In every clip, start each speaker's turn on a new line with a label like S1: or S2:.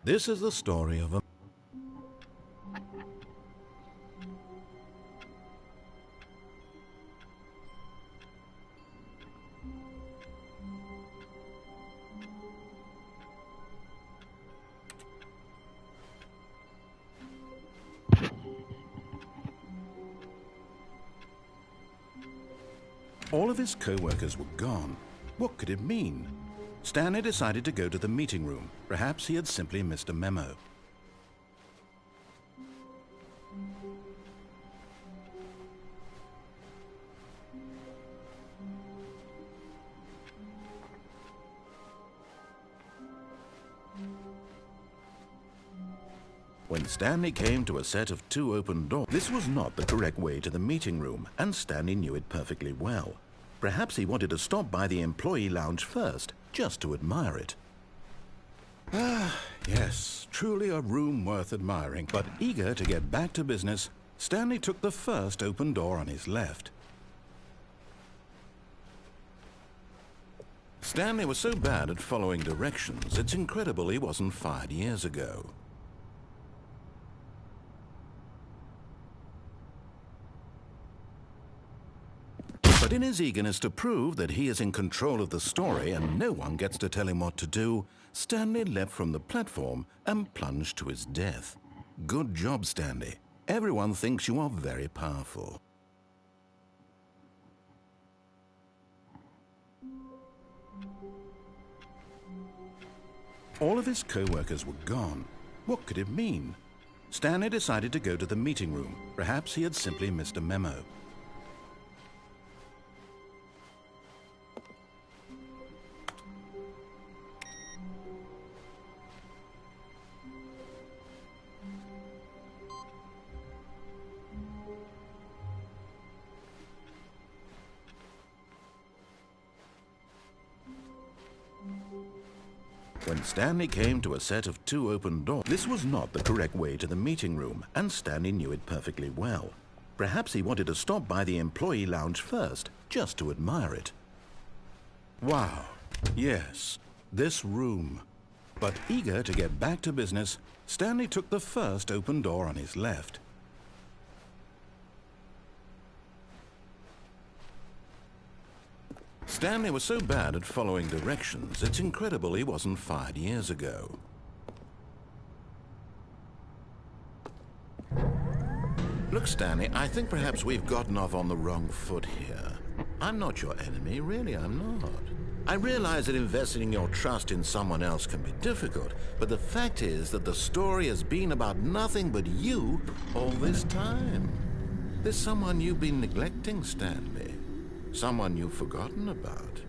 S1: This is the story of a... All of his co-workers were gone. What could it mean? Stanley decided to go to the meeting room. Perhaps he had simply missed a memo. When Stanley came to a set of 2 open doors, this was not the correct way to the meeting room, and Stanley knew it perfectly well. Perhaps he wanted to stop by the employee lounge first, just to admire it. Ah, yes, truly a room worth admiring. But eager to get back to business, Stanley took the first open door on his left. Stanley was so bad at following directions, it's incredible he wasn't fired years ago. But in his eagerness to prove that he is in control of the story and no one gets to tell him what to do, Stanley leapt from the platform and plunged to his death. Good job, Stanley. Everyone thinks you are very powerful. All of his co-workers were gone. What could it mean? Stanley decided to go to the meeting room. Perhaps he had simply missed a memo. When Stanley came to a set of 2 open doors, this was not the correct way to the meeting room, and Stanley knew it perfectly well. Perhaps he wanted to stop by the employee lounge first, just to admire it. Wow, yes, this room. But eager to get back to business, Stanley took the first open door on his left. Stanley was so bad at following directions, it's incredible he wasn't fired years ago. Look, Stanley, I think perhaps we've gotten off on the wrong foot here. I'm not your enemy, really, I'm not. I realize that investing your trust in someone else can be difficult, but the fact is that the story has been about nothing but you all this time. There's someone you've been neglecting, Stanley. Someone you've forgotten about.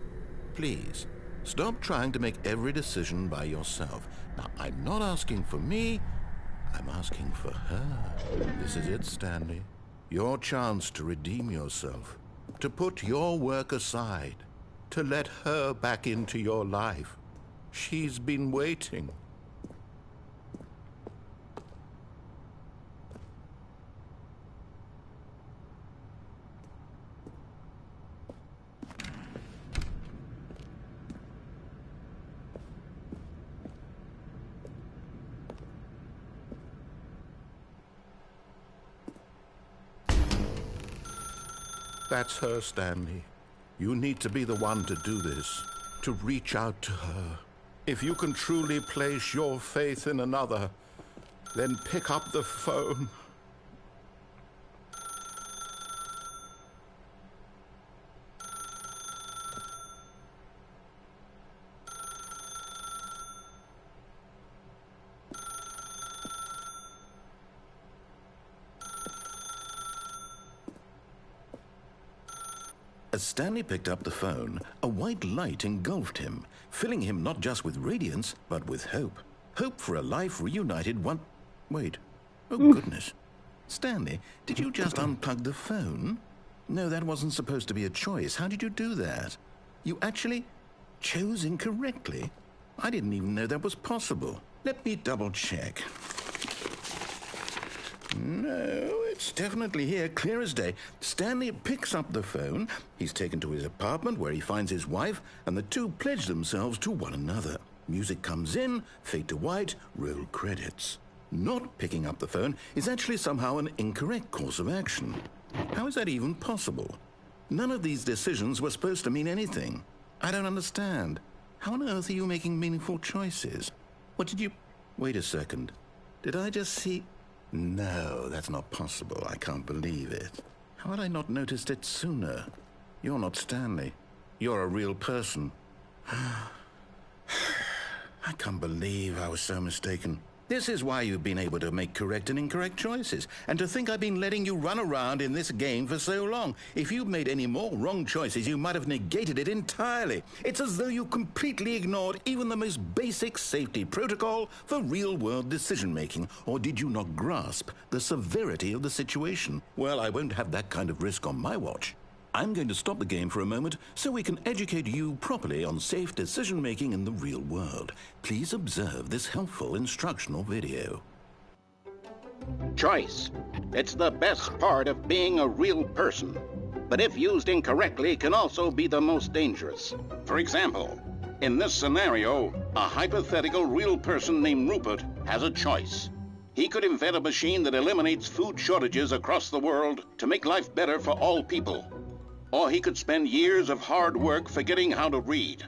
S1: Please, stop trying to make every decision by yourself. Now, I'm not asking for me, I'm asking for her. This is it, Stanley. Your chance to redeem yourself, to put your work aside, to let her back into your life. She's been waiting. That's her, Stanley. You need to be the one to do this, to reach out to her. If you can truly place your faith in another, then pick up the phone. As Stanley picked up the phone, a white light engulfed him, filling him not just with radiance, but with hope. Hope for a life reunited one... Wait. Oh, goodness. Stanley, did you just unplug the phone? No, that wasn't supposed to be a choice. How did you do that? You actually chose incorrectly? I didn't even know that was possible. Let me double check. No, it's definitely here, clear as day. Stanley picks up the phone. He's taken to his apartment where he finds his wife, and the two pledge themselves to one another. Music comes in, fade to white, roll credits. Not picking up the phone is actually somehow an incorrect course of action. How is that even possible? None of these decisions were supposed to mean anything. I don't understand. How on earth are you making meaningful choices? What did you... Wait a second. Did I just see... No, that's not possible. I can't believe it. How had I not noticed it sooner? You're not Stanley. You're a real person. I can't believe I was so mistaken. This is why you've been able to make correct and incorrect choices. And to think I've been letting you run around in this game for so long. If you'd made any more wrong choices, you might have negated it entirely. It's as though you completely ignored even the most basic safety protocol for real-world decision-making. Or did you not grasp the severity of the situation? Well, I won't have that kind of risk on my watch. I'm going to stop the game for a moment so we can educate you properly on safe decision-making in the real world. Please observe this helpful instructional video.
S2: Choice. It's the best part of being a real person, but if used incorrectly can also be the most dangerous. For example, in this scenario, a hypothetical real person named Rupert has a choice. He could invent a machine that eliminates food shortages across the world to make life better for all people. Or he could spend years of hard work forgetting how to read.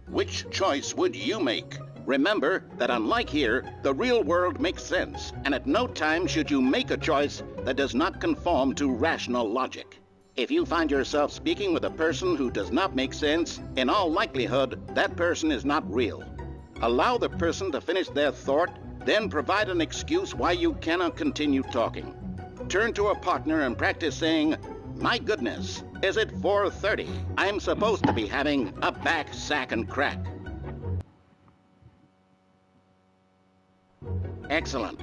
S2: Which choice would you make? Remember that unlike here, the real world makes sense, and at no time should you make a choice that does not conform to rational logic. If you find yourself speaking with a person who does not make sense, in all likelihood, that person is not real. Allow the person to finish their thought, then provide an excuse why you cannot continue talking. Turn to a partner and practice saying, "My goodness, is it 4:30? I'm supposed to be having a back, sack, and crack." Excellent.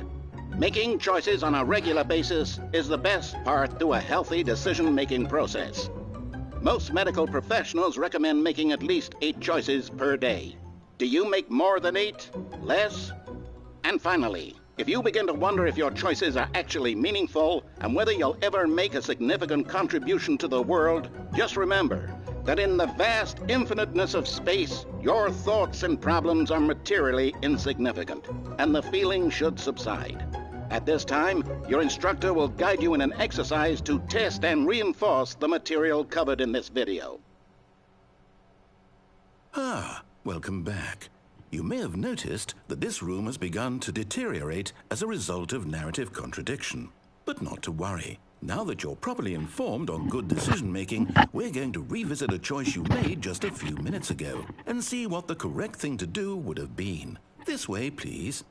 S2: Making choices on a regular basis is the best part to a healthy decision-making process. Most medical professionals recommend making at least 8 choices per day. Do you make more than 8? Less? And finally, if you begin to wonder if your choices are actually meaningful and whether you'll ever make a significant contribution to the world, just remember that in the vast infiniteness of space, your thoughts and problems are materially insignificant, and the feeling should subside. At this time, your instructor will guide you in an exercise to test and reinforce the material covered in this video.
S1: Welcome back. You may have noticed that this room has begun to deteriorate as a result of narrative contradiction. But not to worry. Now that you're properly informed on good decision-making, we're going to revisit a choice you made just a few minutes ago and see what the correct thing to do would have been. This way, please.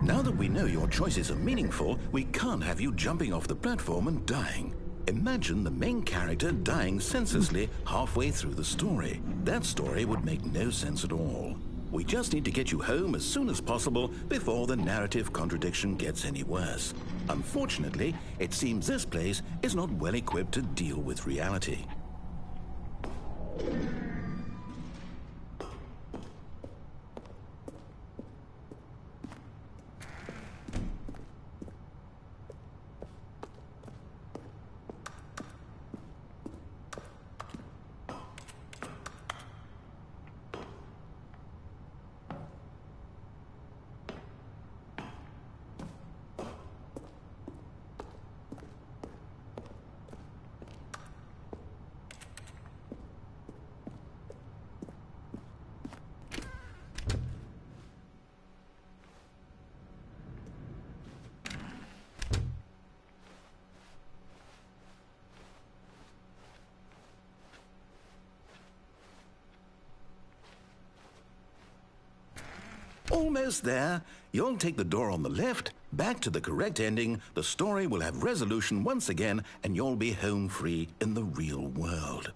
S1: Now that we know your choices are meaningful, we can't have you jumping off the platform and dying. Imagine the main character dying senselessly halfway through the story. That story would make no sense at all. We just need to get you home as soon as possible before the narrative contradiction gets any worse. Unfortunately, it seems this place is not well equipped to deal with reality. Almost there. You'll take the door on the left, back to the correct ending, the story will have resolution once again, and you'll be home free in the real world.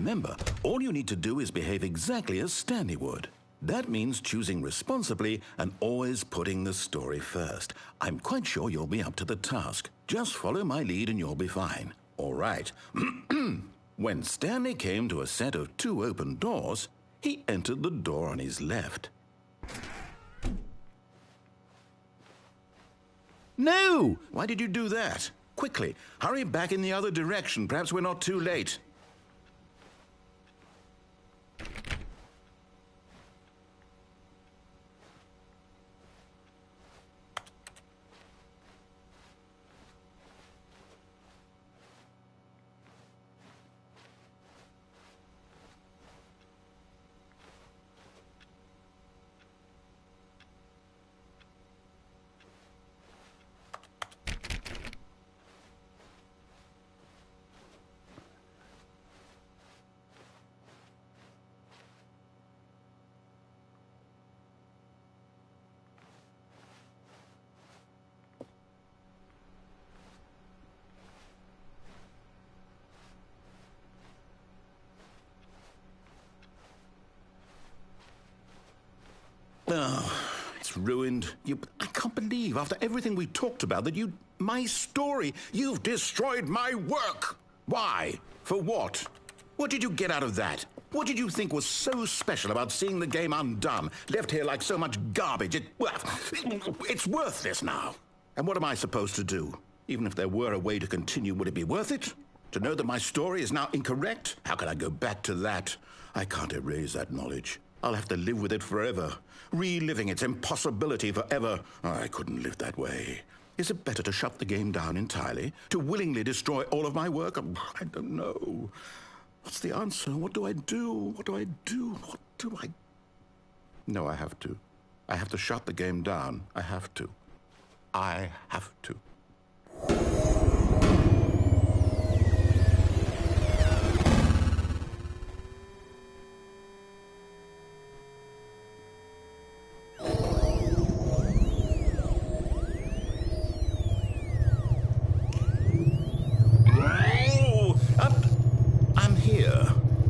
S1: Remember, all you need to do is behave exactly as Stanley would. That means choosing responsibly and always putting the story first. I'm quite sure you'll be up to the task. Just follow my lead and you'll be fine. All right. When Stanley came to a set of 2 open doors, he entered the door on his left. No! Why did you do that? Quickly, hurry back in the other direction. Perhaps we're not too late. Oh, it's ruined. I can't believe, after everything we talked about, that my story, you've destroyed my work. Why? For what? What did you get out of that? What did you think was so special about seeing the game undone, left here like so much garbage? It's worthless now. And what am I supposed to do? Even if there were a way to continue, would it be worth it? To know that my story is now incorrect? How can I go back to that? I can't erase that knowledge. I'll have to live with it forever, reliving its impossibility forever. I couldn't live that way. Is it better to shut the game down entirely? To willingly destroy all of my work? I don't know. What's the answer? What do I do? What do I do? What do I... No, I have to. I have to shut the game down. I have to. I have to.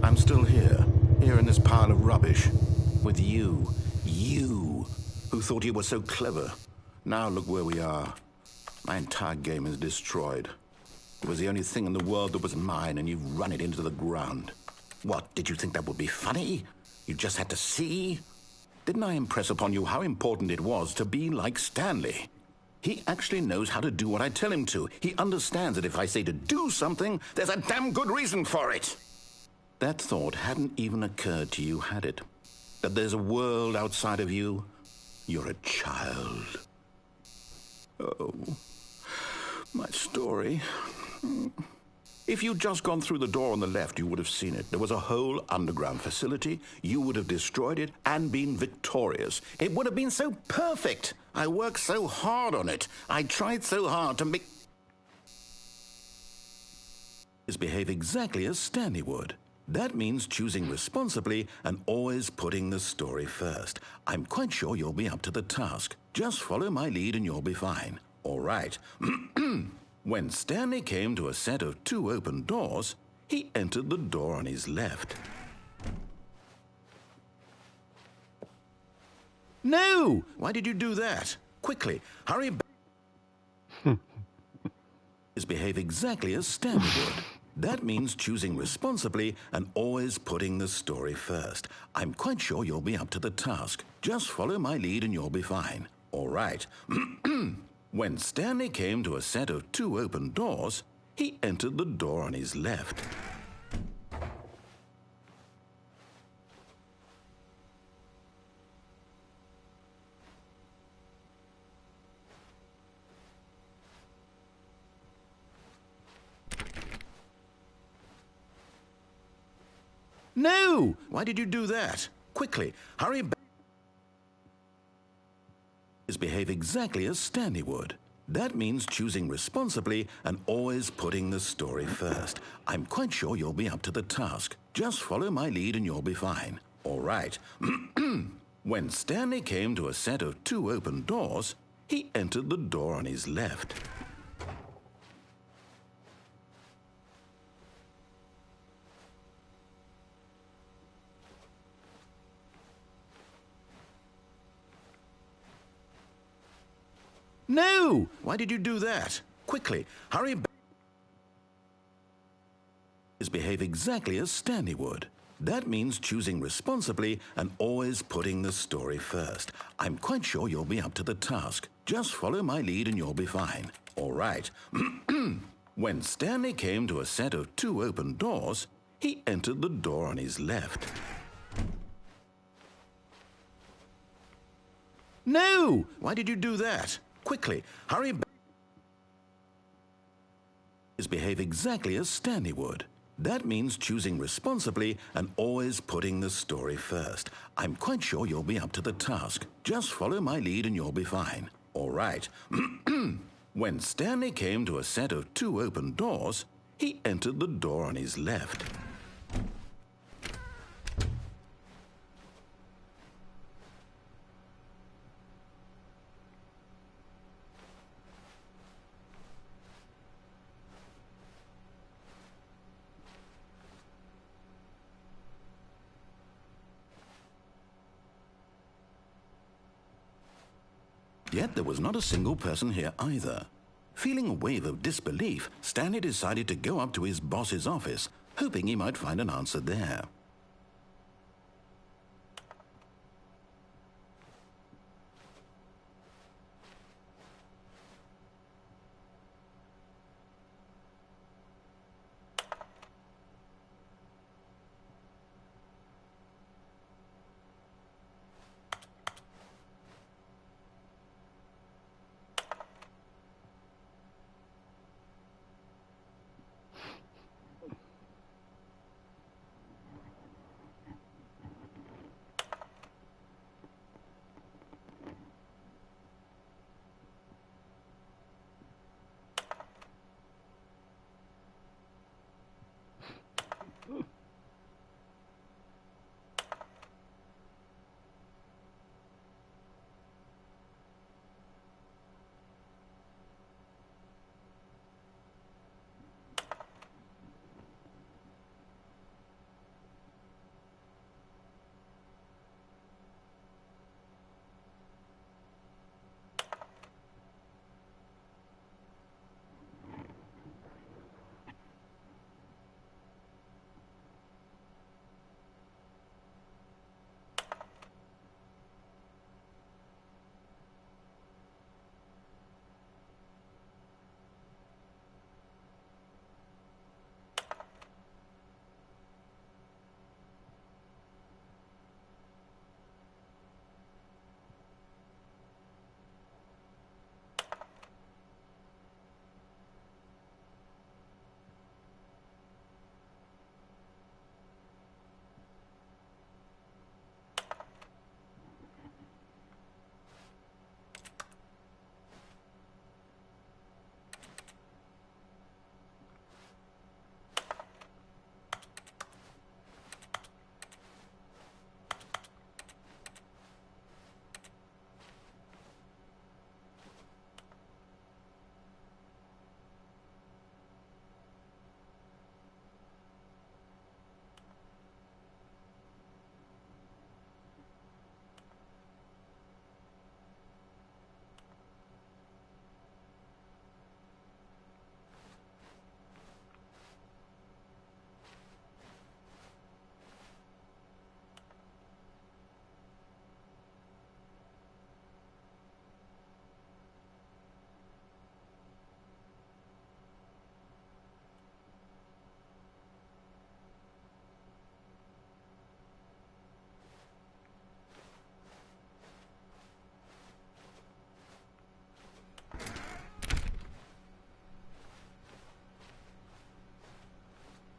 S1: I'm still here in this pile of rubbish, with you, who thought you were so clever. Now look where we are. My entire game is destroyed. It was the only thing in the world that was mine, and you've run it into the ground. What, did you think that would be funny? You just had to see? Didn't I impress upon you how important it was to be like Stanley? He actually knows how to do what I tell him to. He understands that if I say to do something, there's a damn good reason for it. That thought hadn't even occurred to you, had it? That there's a world outside of you? You're a child. Oh, my story. If you'd just gone through the door on the left, you would have seen it. There was a whole underground facility. You would have destroyed it and been victorious. It would have been so perfect. I worked so hard on it. I tried so hard to make... behave exactly as Stanley would. That means choosing responsibly and always putting the story first. I'm quite sure you'll be up to the task. Just follow my lead and you'll be fine. All right. When Stanley came to a set of 2 open doors, he entered the door on his left. No! Why did you do that? Quickly, hurry back. Behave exactly as Stanley would. That means choosing responsibly and always putting the story first. I'm quite sure you'll be up to the task. Just follow my lead and you'll be fine. All right. When Stanley came to a set of 2 open doors, he entered the door on his left. No! Why did you do that? Quickly, hurry back. Behave exactly as Stanley would. That means choosing responsibly and always putting the story first. I'm quite sure you'll be up to the task. Just follow my lead and you'll be fine. All right. When Stanley came to a set of 2 open doors, he entered the door on his left. No! Why did you do that? Quickly, hurry back. Behave exactly as Stanley would. That means choosing responsibly and always putting the story first. I'm quite sure you'll be up to the task. Just follow my lead and you'll be fine. All right. When Stanley came to a set of 2 open doors, he entered the door on his left. No! Why did you do that? Quickly, hurry back. Behave exactly as Stanley would. That means choosing responsibly and always putting the story first. I'm quite sure you'll be up to the task. Just follow my lead and you'll be fine. All right. When Stanley came to a set of 2 open doors, he entered the door on his left. Yet there was not a single person here either. Feeling a wave of disbelief, Stanley decided to go up to his boss's office, hoping he might find an answer there.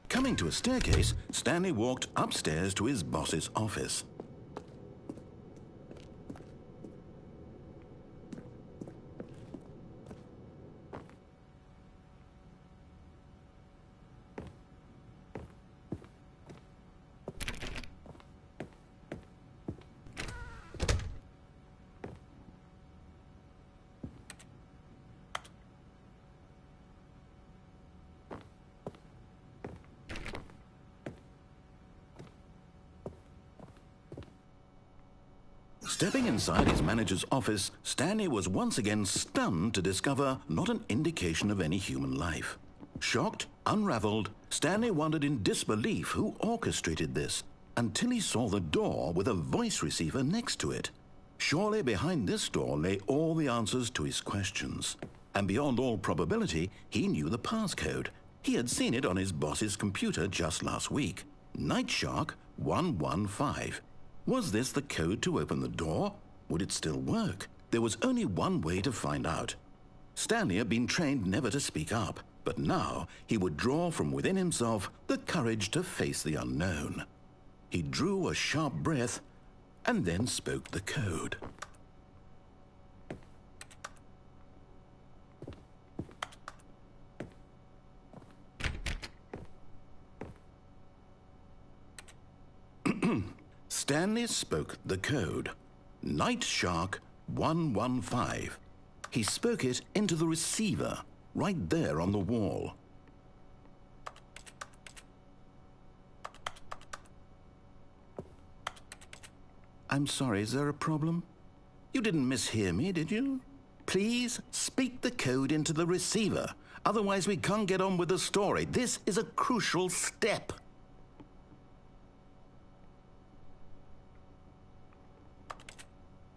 S1: Coming to a staircase, Stanley walked upstairs to his boss's office.
S3: Stepping inside his manager's office, Stanley was once again stunned to discover not an indication of any human life. Shocked, unraveled, Stanley wondered in disbelief who orchestrated this, until he saw the door with a voice receiver next to it. Surely behind this door lay all the answers to his questions. And beyond all probability, he knew the passcode. He had seen it on his boss's computer just last week. Nightshark 115. Was this the code to open the door? Would it still work? There was only one way to find out. Stanley had been trained never to speak up, but now he would draw from within himself the courage to face the unknown. He drew a sharp breath and then spoke the code. Stanley spoke the code. Nightshark 115. He spoke it into the receiver, right there on the wall. I'm sorry, is there a problem? You didn't mishear me, did you? Please speak the code into the receiver. Otherwise, we can't get on with the story. This is a crucial step.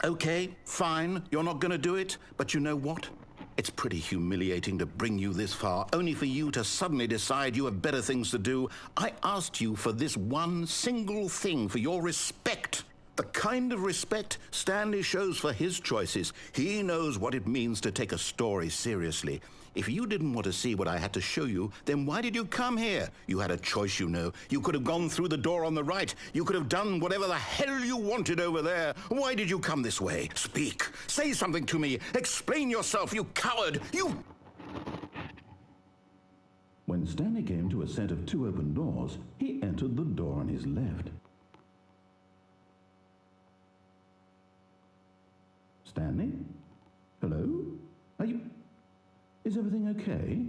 S3: Okay, fine, you're not going to do it, but you know what? It's pretty humiliating to bring you this far, only for you to suddenly decide you have better things to do. I asked you for this one single thing, for your respect. The kind of respect Stanley shows for his choices. He knows what it means to take a story seriously. If you didn't want to see what I had to show you, then why did you come here? You had a choice, you know. You could have gone through the door on the right. You could have done whatever the hell you wanted over there. Why did you come this way? Speak. Say something to me. Explain yourself, you coward. You... When Stanley came to a set of 2 open doors, he entered the door on his left. Stanley? Hello? Are you... Is everything okay?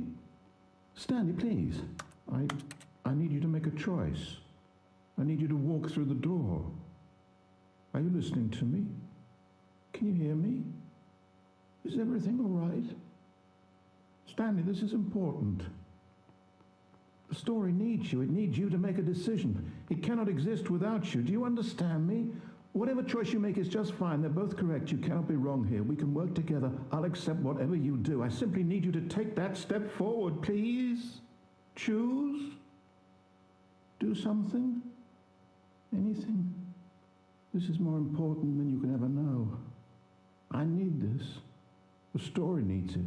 S3: Stanley, please. I need you to make a choice. I need you to walk through the door. Are you listening to me? Can you hear me? Is everything all right? Stanley, this is important. The story needs you. It needs you to make a decision. It cannot exist without you. Do you understand me? Whatever choice you make is just fine. They're both correct. You cannot be wrong here. We can work together. I'll accept whatever you do. I simply need you to take that step forward, please. Choose. Do something. Anything. This is more important than you can ever know. I need this. The story needs it.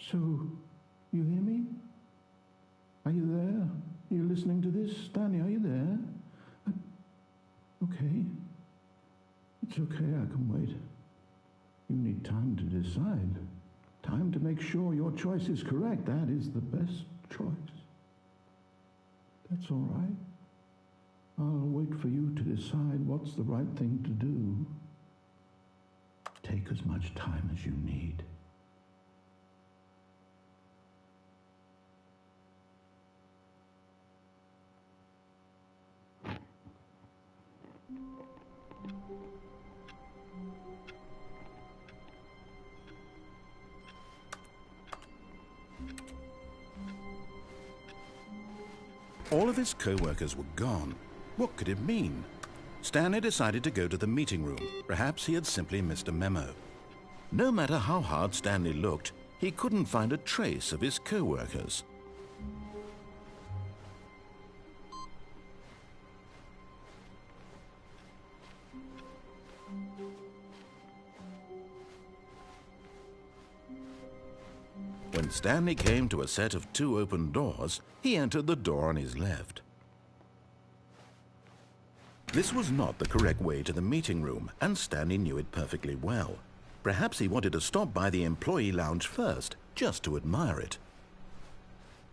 S3: So, you hear me? Are you there? Are you listening to this? Stanley, are you there? Okay. It's okay, I can wait. You need time to decide. Time to make sure your choice is correct. That is the best choice. That's all right. I'll wait for you to decide what's the right thing to do. Take as much time as you need. All of his co-workers were gone. What could it mean? Stanley decided to go to the meeting room. Perhaps he had simply missed a memo. No matter how hard Stanley looked, he couldn't find a trace of his co-workers. When Stanley came to a set of 2 open doors, he entered the door on his left. This was not the correct way to the meeting room, and Stanley knew it perfectly well. Perhaps he wanted to stop by the employee lounge first, just to admire it.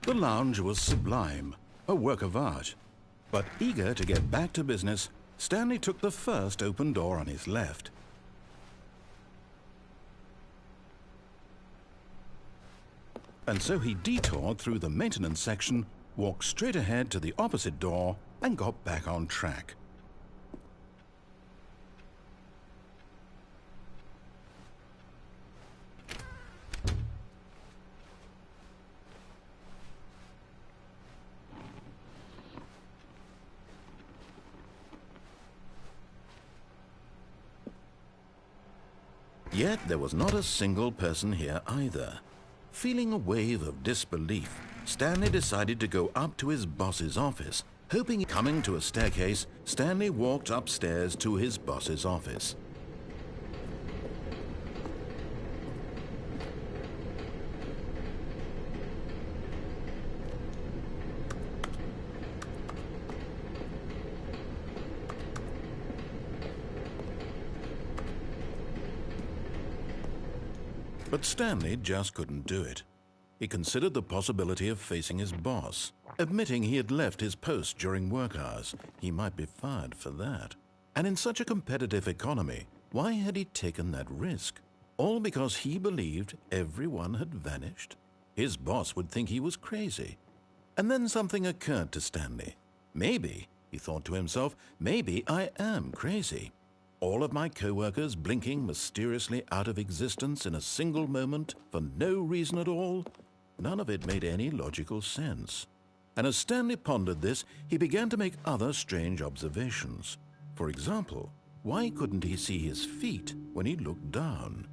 S3: The lounge was sublime, a work of art. But eager to get back to business, Stanley took the first open door on his left. And so he detoured through the maintenance section, walked straight ahead to the opposite door, and got back on track.
S1: Yet there was not a single person here either. Feeling a wave of disbelief, Stanley decided to go up to his boss's office. Hoping coming to a staircase, Stanley walked upstairs to his boss's office. But Stanley just couldn't do it. He considered the possibility of facing his boss. Admitting he had left his post during work hours, he might be fired for that. And in such a competitive economy, why had he taken that risk? All because he believed everyone had vanished? His boss would think he was crazy. And then something occurred to Stanley. Maybe, he thought to himself, maybe I am crazy. All of my co-workers blinking mysteriously out of existence in a single moment for no reason at all? None of it made any logical sense. And as Stanley pondered this, he began to make other strange observations. For example, why couldn't he see his feet when he looked down?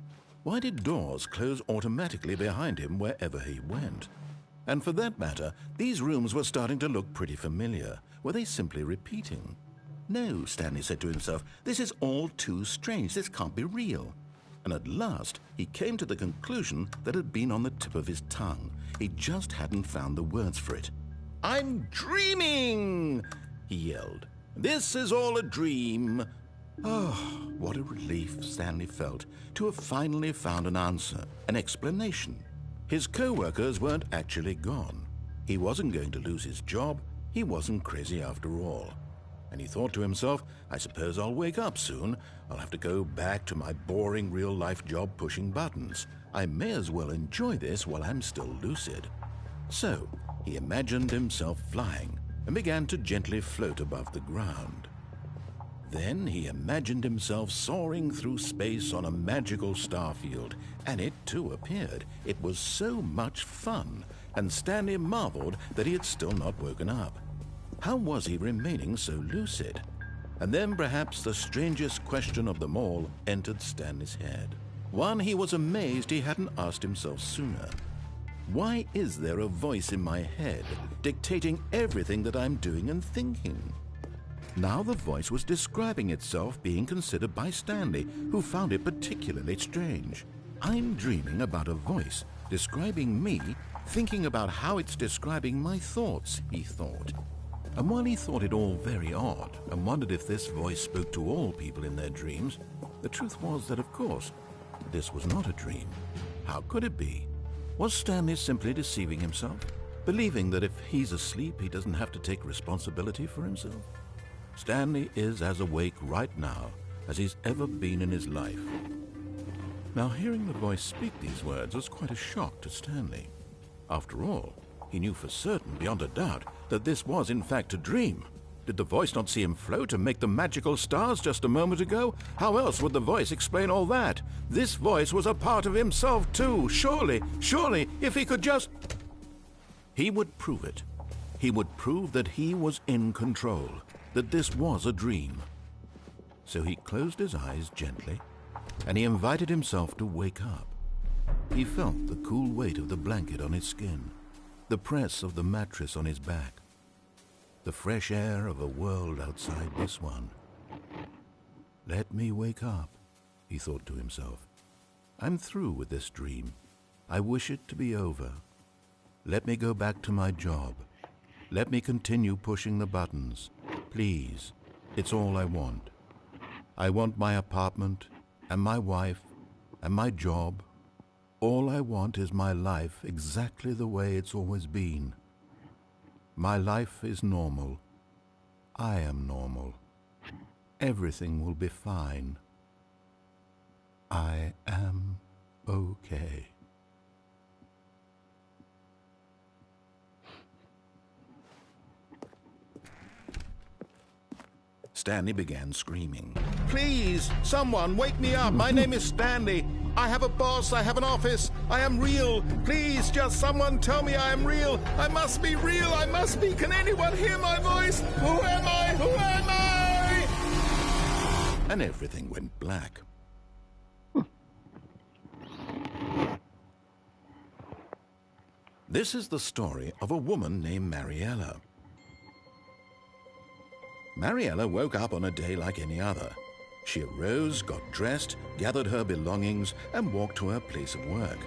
S1: Why did doors close automatically behind him wherever he went? And for that matter, these rooms were starting to look pretty familiar. Were they simply repeating? No, Stanley said to himself, this is all too strange. This can't be real. And at last, he came to the conclusion that had been on the tip of his tongue. He just hadn't found the words for it. "I'm dreaming!" he yelled. "This is all a dream." Oh, what a relief Stanley felt to have finally found an answer, an explanation. His co-workers weren't actually gone. He wasn't going to lose his job. He wasn't crazy after all. And he thought to himself, I suppose I'll wake up soon. I'll have to go back to my boring real-life job pushing buttons. I may as well enjoy this while I'm still lucid. So, he imagined himself flying and began to gently float above the ground. Then he imagined himself soaring through space on a magical starfield, and it too appeared. It was so much fun, and Stanley marveled that he had still not woken up. How was he remaining so lucid? And then perhaps the strangest question of them all entered Stanley's head. One he was amazed he hadn't asked himself sooner. Why is there a voice in my head dictating everything that I'm doing and thinking? Now the voice was describing itself being considered by Stanley, who found it particularly strange. I'm dreaming about a voice describing me, thinking about how it's describing my thoughts, he thought. And while he thought it all very odd and wondered if this voice spoke to all people in their dreams, the truth was that, of course, this was not a dream. How could it be? Was Stanley simply deceiving himself, believing that if he's asleep, he doesn't have to take responsibility for himself? Stanley is as awake right now as he's ever been in his life. Now, hearing the voice speak these words was quite a shock to Stanley. After all, he knew for certain, beyond a doubt, that this was in fact a dream. Did the voice not see him float and make the magical stars just a moment ago? How else would the voice explain all that? This voice was a part of himself too. Surely, if he could just... He would prove it. He would prove that he was in control, that this was a dream. So he closed his eyes gently, and he invited himself to wake up. He felt the cool weight of the blanket on his skin, the press of the mattress on his back, the fresh air of a world outside this one. Let me wake up, he thought to himself. I'm through with this dream. I wish it to be over. Let me go back to my job. Let me continue pushing the buttons. Please, it's all I want. I want my apartment, and my wife, and my job. All I want is my life exactly the way it's always been. My life is normal. I am normal. Everything will be fine. I am okay. Stanley began screaming. Please, someone, wake me up. My name is Stanley. I have a boss. I have an office. I am real. Please, just someone tell me I am real. I must be real. I must be. Can anyone hear my voice? Who am I? Who am I? And everything went black. This is the story of a woman named Mariella. Mariella woke up on a day like any other. She arose, got dressed, gathered her belongings, and walked to her place of work.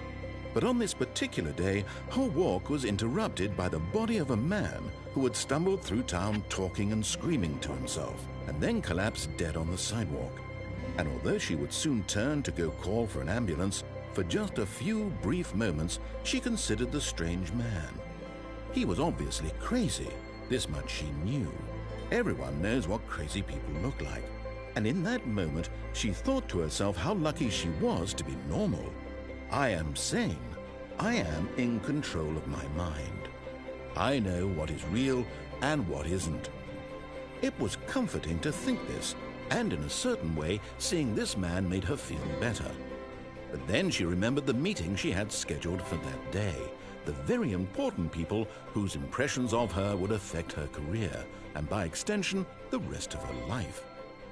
S1: But on this particular day, her walk was interrupted by the body of a man who had stumbled through town talking and screaming to himself, and then collapsed dead on the sidewalk. And although she would soon turn to go call for an ambulance, for just a few brief moments, she considered the strange man. He was obviously crazy. This much she knew. Everyone knows what crazy people look like. And in that moment, she thought to herself how lucky she was to be normal. I am sane. I am in control of my mind. I know what is real and what isn't. It was comforting to think this, and in a certain way, seeing this man made her feel better. But then she remembered the meeting she had scheduled for that day, the very important people whose impressions of her would affect her career, and by extension, the rest of her life.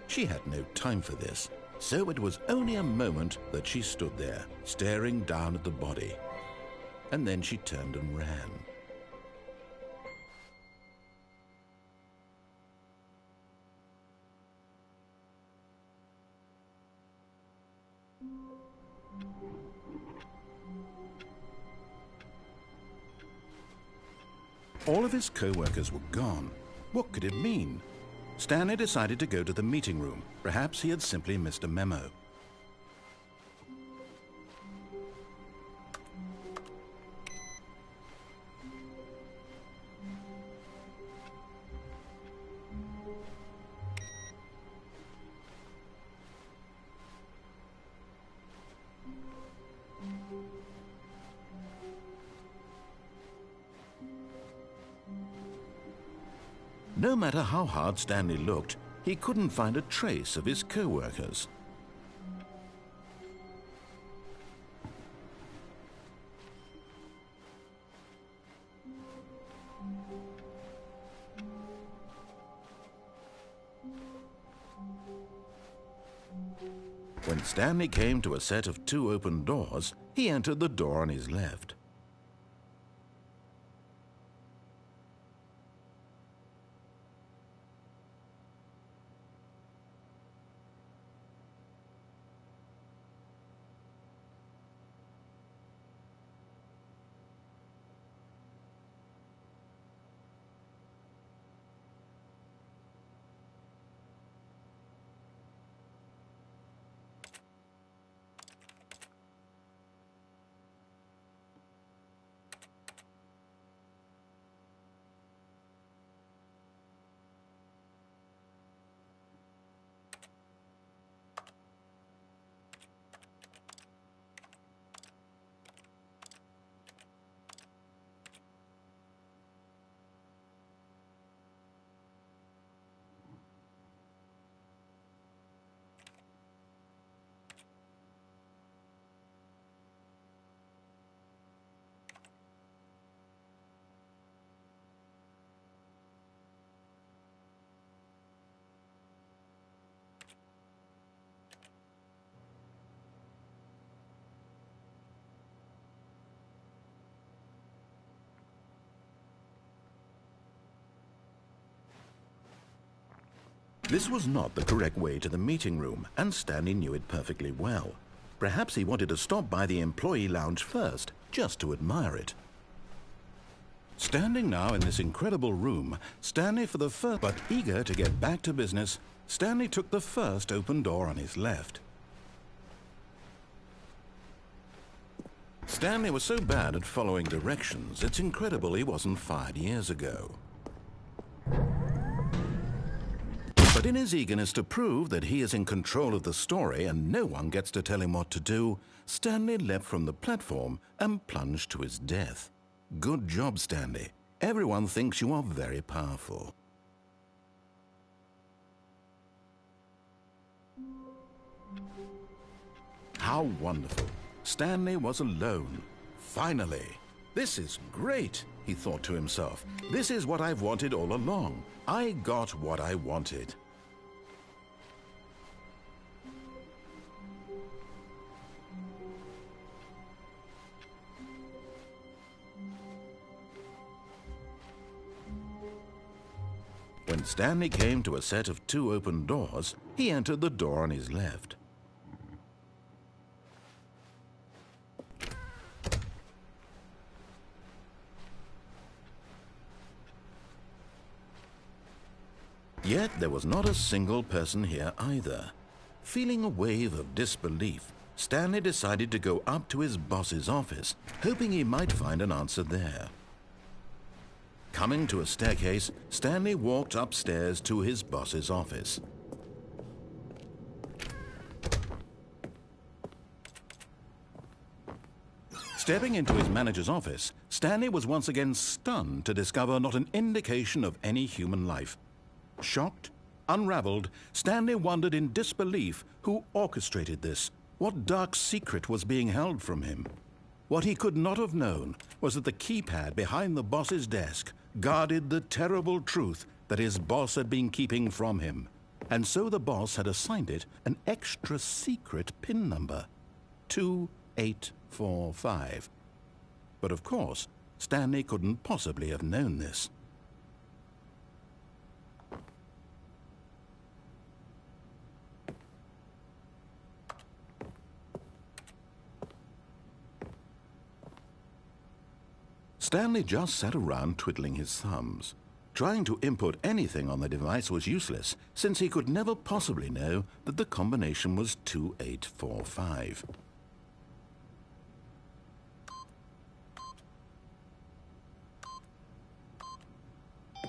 S1: She had no time for this, so it was only a moment that she stood there, staring down at the body. And then she turned and ran. All of his co-workers were gone. What could it mean? Stanley decided to go to the meeting room. Perhaps he had simply missed a memo. No matter how hard Stanley looked, he couldn't find a trace of his co-workers. When Stanley came to a set of 2 open doors, he entered the door on his left. This was not the correct way to the meeting room, and Stanley knew it perfectly well. Perhaps he wanted to stop by the employee lounge first, just to admire it. Standing now in this incredible room, Stanley for the first, but eager to get back to business, Stanley took the first open door on his left. Stanley was so bad at following directions, it's incredible he wasn't fired years ago. But in his eagerness to prove that he is in control of the story and no one gets to tell him what to do, Stanley leapt from the platform and plunged to his death. Good job, Stanley. Everyone thinks you are very powerful. How wonderful. Stanley was alone. Finally. This is great, he thought to himself. This is what I've wanted all along. I got what I wanted. When Stanley came to a set of 2 open doors, he entered the door on his left. Yet there was not a single person here either. Feeling a wave of disbelief, Stanley decided to go up to his boss's office, hoping he might find an answer there. Coming to a staircase, Stanley walked upstairs to his boss's office. Stepping into his manager's office, Stanley was once again stunned to discover not an indication of any human life. Shocked, unraveled, Stanley wondered in disbelief who orchestrated this. What dark secret was being held from him? What he could not have known was that the keypad behind the boss's desk guarded the terrible truth that his boss had been keeping from him. And so the boss had assigned it an extra secret PIN number, 2845. But of course, Stanley couldn't possibly have known this. Stanley just sat around twiddling his thumbs. Trying to input anything on the device was useless, since he could never possibly know that the combination was 2845.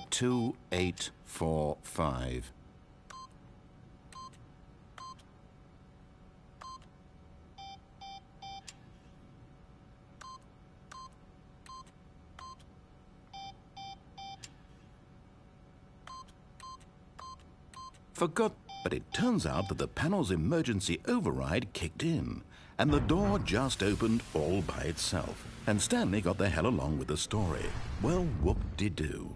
S1: "2845. Forgot, but it turns out that the panel's emergency override kicked in, and the door just opened all by itself, and Stanley got the hell along with the story. Well, whoop-de-doo.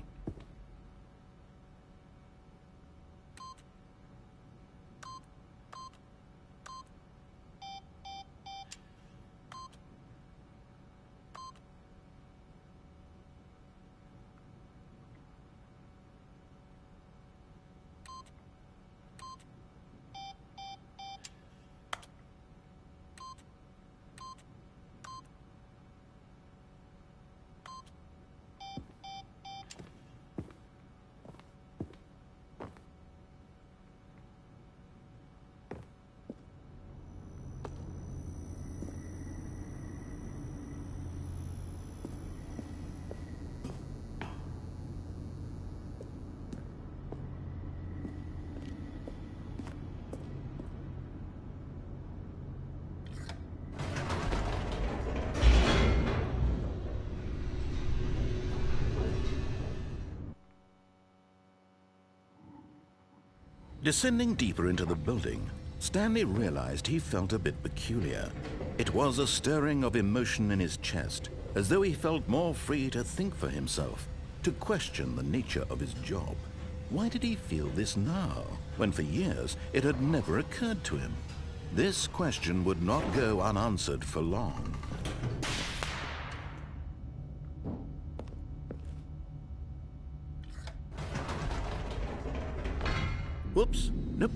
S1: Descending deeper into the building, Stanley realized he felt a bit peculiar. It was a stirring of emotion in his chest, as though he felt more free to think for himself, to question the nature of his job. Why did he feel this now, when for years it had never occurred to him? This question would not go unanswered for long. Whoops, nope,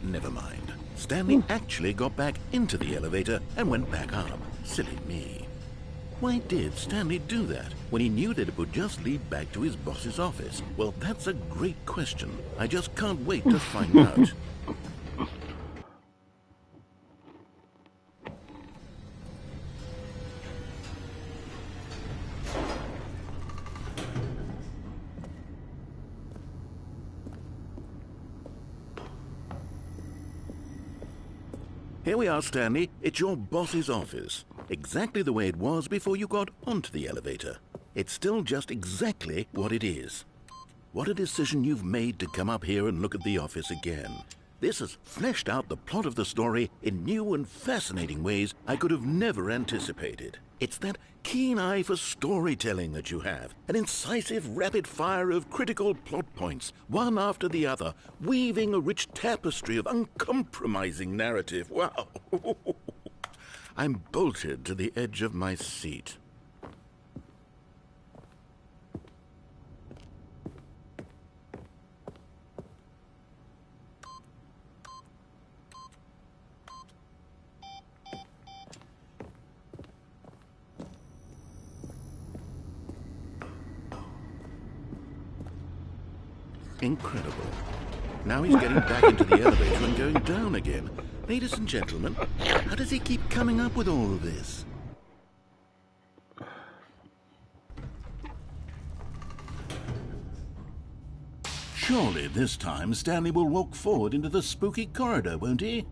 S1: never mind. Stanley actually got back into the elevator and went back up. Silly me. Why did Stanley do that when he knew that it would just lead back to his boss's office? Well, that's a great question. I just can't wait to find out. Here we are, Stanley. It's your boss's office. Exactly the way it was before you got onto the elevator. It's still just exactly what it is. What a decision you've made to come up here and look at the office again. This has fleshed out the plot of the story in new and fascinating ways I could have never anticipated. It's that keen eye for storytelling that you have, an incisive rapid fire of critical plot points, one after the other, weaving a rich tapestry of uncompromising narrative. Wow! I'm bolted to the edge of my seat. Incredible. Now he's getting back into the elevator and going down again. Ladies and gentlemen, how does he keep coming up with all of this? Surely this time Stanley will walk forward into the spooky corridor, won't he?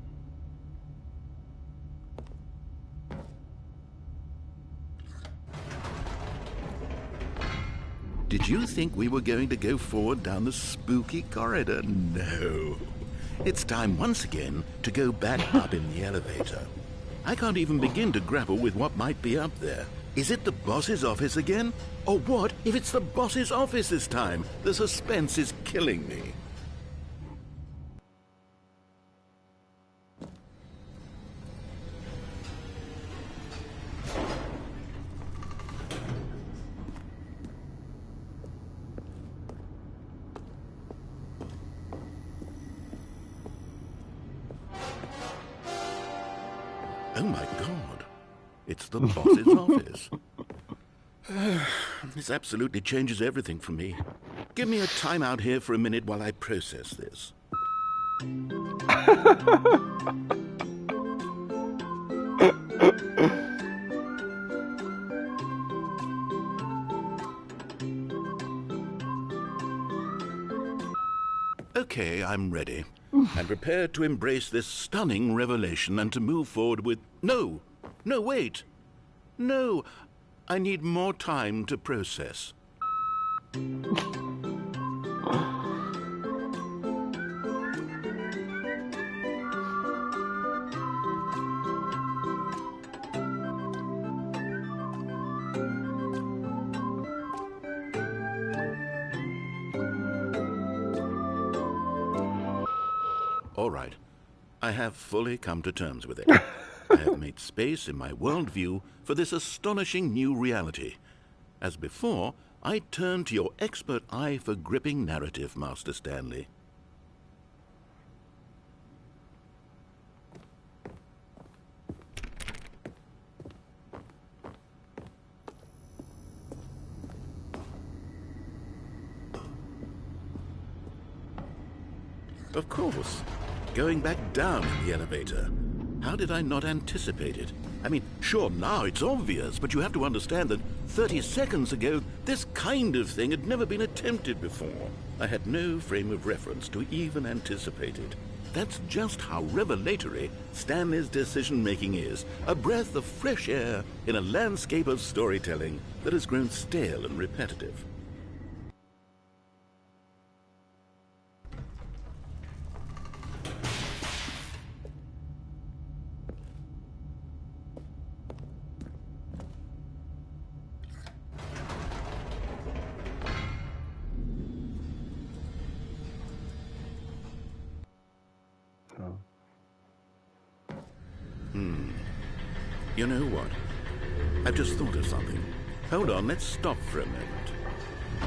S1: Did you think we were going to go forward down the spooky corridor? No. It's time once again to go back up in the elevator. I can't even begin to grapple with what might be up there. Is it the boss's office again? Or what if it's the boss's office this time? The suspense is killing me. Oh my God, it's the boss's office. This absolutely changes everything for me. Give me a time out here for a minute while I process this. Okay, I'm ready. I'm prepared to embrace this stunning revelation and to move forward with... No, wait. No, I need more time to process. All right. I have fully come to terms with it. I have made space in my worldview for this astonishing new reality. As before, I turn to your expert eye for gripping narrative, Master Stanley. Of course. Going back down in the elevator. How did I not anticipate it? I mean, sure, now it's obvious, but you have to understand that 30 seconds ago, this kind of thing had never been attempted before. I had no frame of reference to even anticipate it. That's just how revelatory Stanley's decision-making is. A breath of fresh air in a landscape of storytelling that has grown stale and repetitive. You know what? I've just thought of something. Hold on, let's stop for a moment.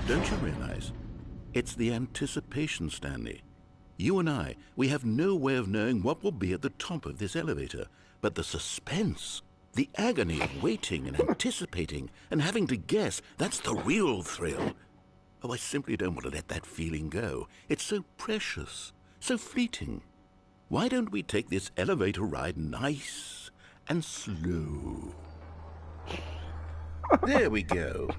S1: Don't you realize? It's the anticipation, Stanley. You and I, we have no way of knowing what will be at the top of this elevator. But the suspense, the agony of waiting and anticipating and having to guess, that's the real thrill. Oh, I simply don't want to let that feeling go. It's so precious, so fleeting. Why don't we take this elevator ride nice and slow? There we go.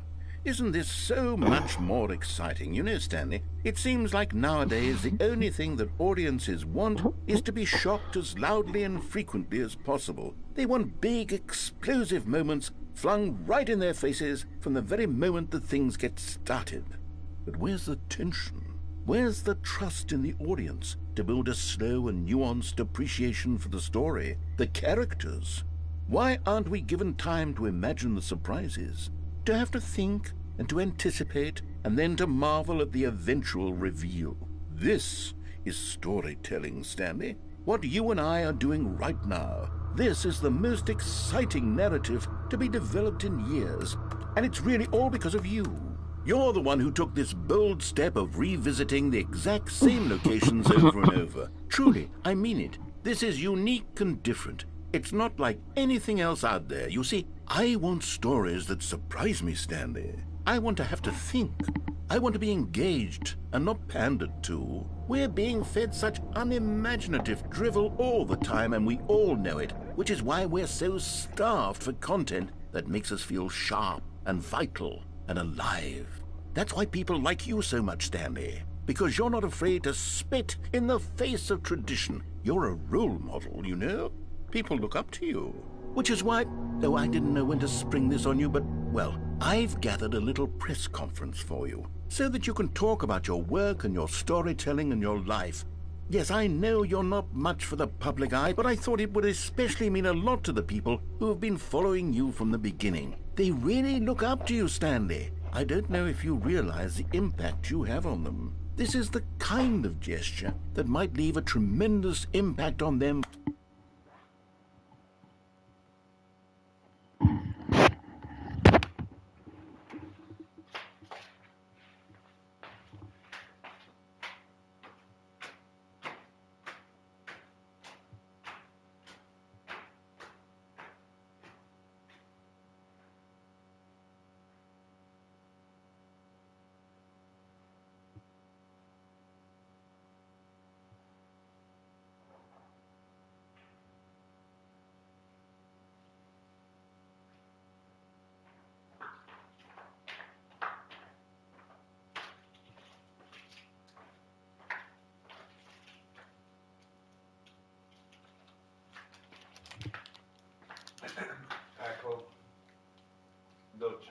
S1: Isn't this so much more exciting? You know, Stanley, it seems like nowadays the only thing that audiences want is to be shocked as loudly and frequently as possible. They want big, explosive moments flung right in their faces from the very moment that things get started. But where's the tension? Where's the trust in the audience to build a slow and nuanced appreciation for the story, the characters? Why aren't we given time to imagine the surprises, to have to think and to anticipate, and then to marvel at the eventual reveal? This is storytelling, Stanley. What you and I are doing right now. This is the most exciting narrative to be developed in years, and it's really all because of you. You're the one who took this bold step of revisiting the exact same locations over and over. Truly, I mean it. This is unique and different. It's not like anything else out there. You see, I want stories that surprise me, Stanley. I want to have to think. I want to be engaged and not pandered to. We're being fed such unimaginative drivel all the time, and we all know it, which is why we're so starved for content that makes us feel sharp and vital and alive. That's why people like you so much, Stanley, because you're not afraid to spit in the face of tradition. You're a role model, you know? People look up to you. Which is why, though I didn't know when to spring this on you, but, well, I've gathered a little press conference for you, so that you can talk about your work and your storytelling and your life. Yes, I know you're not much for the public eye, but I thought it would especially mean a lot to the people who have been following you from the beginning. They really look up to you, Stanley. I don't know if you realize the impact you have on them. This is the kind of gesture that might leave a tremendous impact on them.
S4: Ecco, doccia.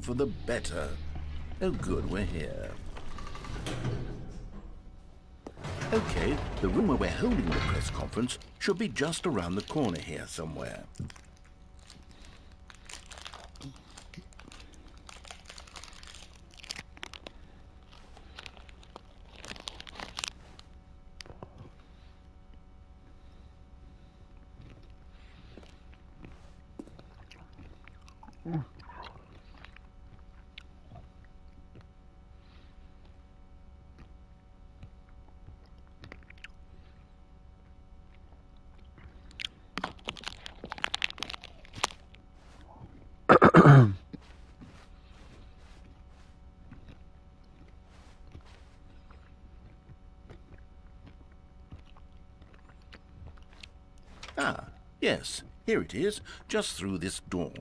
S1: For the better. Oh good, we're here. Okay, the room where we're holding the press conference should be just around the corner here somewhere. Ah, yes, here it is, just through this door.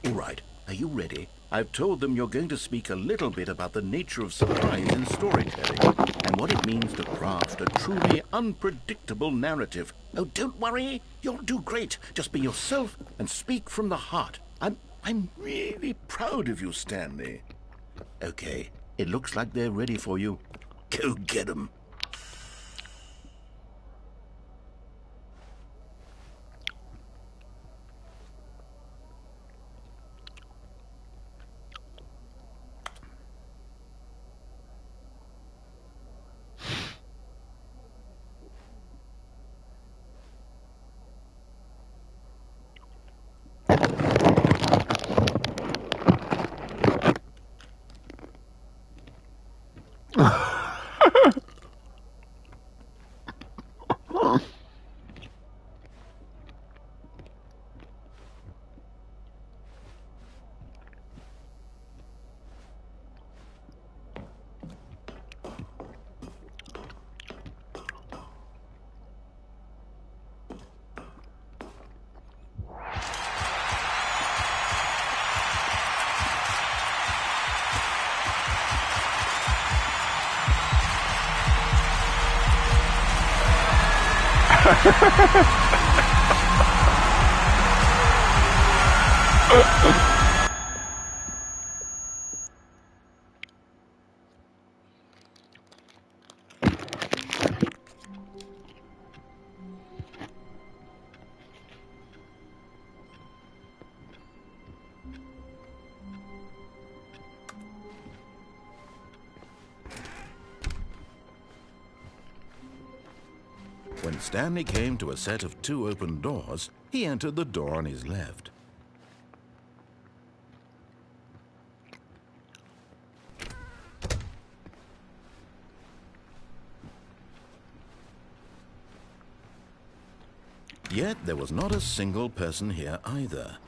S1: All right, are you ready? I've told them you're going to speak a little bit about the nature of surprise in storytelling and what it means to craft a truly unpredictable narrative. Oh, don't worry, you'll do great. Just be yourself and speak from the heart. I'm really proud of you, Stanley. Okay, it looks like they're ready for you. Go get 'em. When Stanley came to a set of 2 open doors, he entered the door on his left. Yet there was not a single person here either.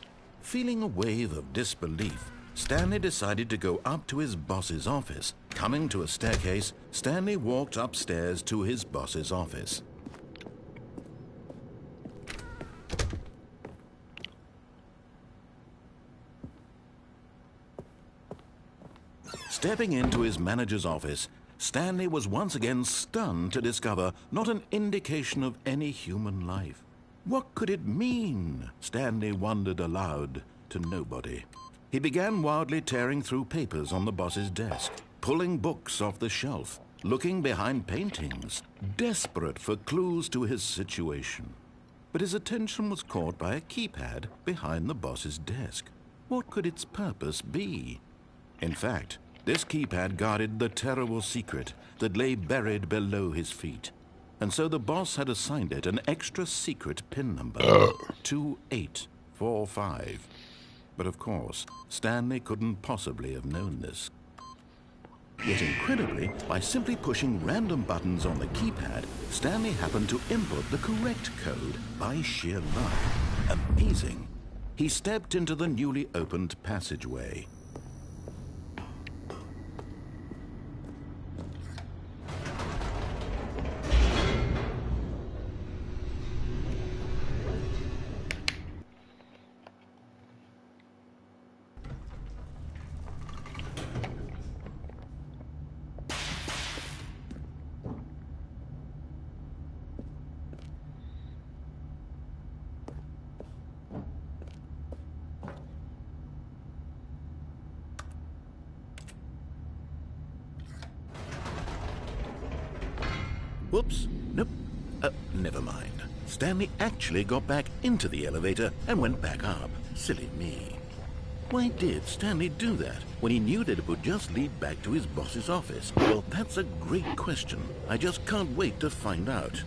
S1: Feeling a wave of disbelief, Stanley decided to go up to his boss's office. Coming to a staircase, Stanley walked upstairs to his boss's office. Stepping into his manager's office, Stanley was once again stunned to discover not an indication of any human life. What could it mean? Stanley wondered aloud to nobody. He began wildly tearing through papers on the boss's desk, pulling books off the shelf, looking behind paintings, desperate for clues to his situation. But his attention was caught by a keypad behind the boss's desk. What could its purpose be? In fact, this keypad guarded the terrible secret that lay buried below his feet. And so the boss had assigned it an extra secret PIN number, 2845. But of course, Stanley couldn't possibly have known this. Yet incredibly, by simply pushing random buttons on the keypad, Stanley happened to input the correct code by sheer luck. Amazing. He stepped into the newly opened passageway. Whoops. Nope. Never mind. Stanley actually got back into the elevator and went back up. Silly me. Why did Stanley do that when he knew that it would just lead back to his boss's office? Well, that's a great question. I just can't wait to find out.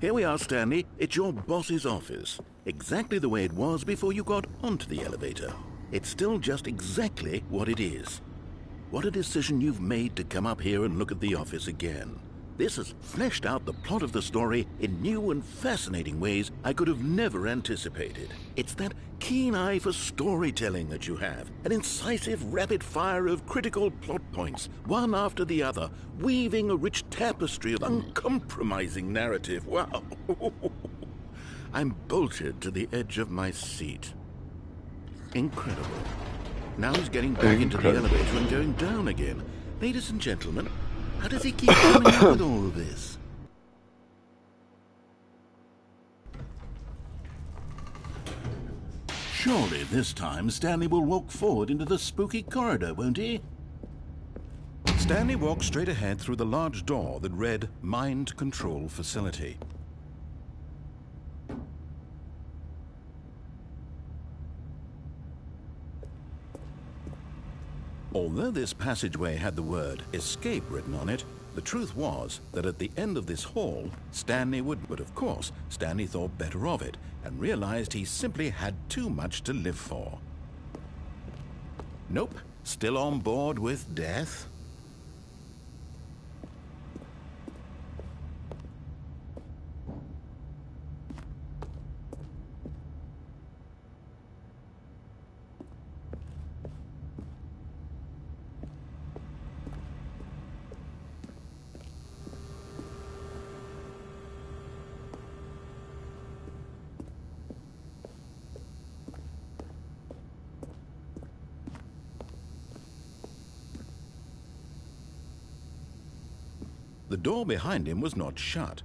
S1: Here we are, Stanley. It's your boss's office. Exactly the way it was before you got onto the elevator. It's still just exactly what it is. What a decision you've made to come up here and look at the office again. This has fleshed out the plot of the story in new and fascinating ways I could have never anticipated. It's that keen eye for storytelling that you have, an incisive rapid fire of critical plot points, one after the other, weaving a rich tapestry of uncompromising narrative. Wow! I'm bolted to the edge of my seat. Incredible. Now he's getting back into the elevator and going down again. Ladies and gentlemen, how does he keep coming up with all of this? Surely this time Stanley will walk forward into the spooky corridor, won't he? Stanley walked straight ahead through the large door that read Mind Control Facility. Although this passageway had the word escape written on it, the truth was that at the end of this hall, Stanley would... But of course, Stanley thought better of it and realized he simply had too much to live for. Nope, still on board with death. The door behind him was not shut.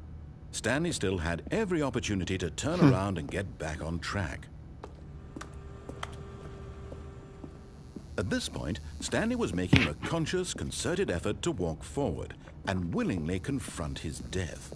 S1: Stanley still had every opportunity to turn around and get back on track. At this point, Stanley was making a conscious, concerted effort to walk forward and willingly confront his death.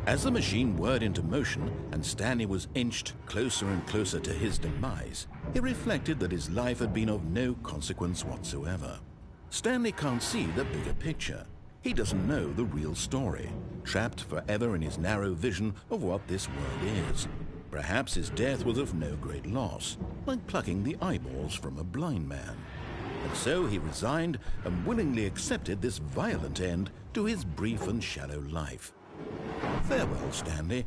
S1: As the machine whirred into motion and Stanley was inched closer and closer to his demise, he reflected that his life had been of no consequence whatsoever. Stanley can't see the bigger picture. He doesn't know the real story, trapped forever in his narrow vision of what this world is. Perhaps his death was of no great loss, like plucking the eyeballs from a blind man. And so he resigned and willingly accepted this violent end to his brief and shallow life. Farewell, Stanley.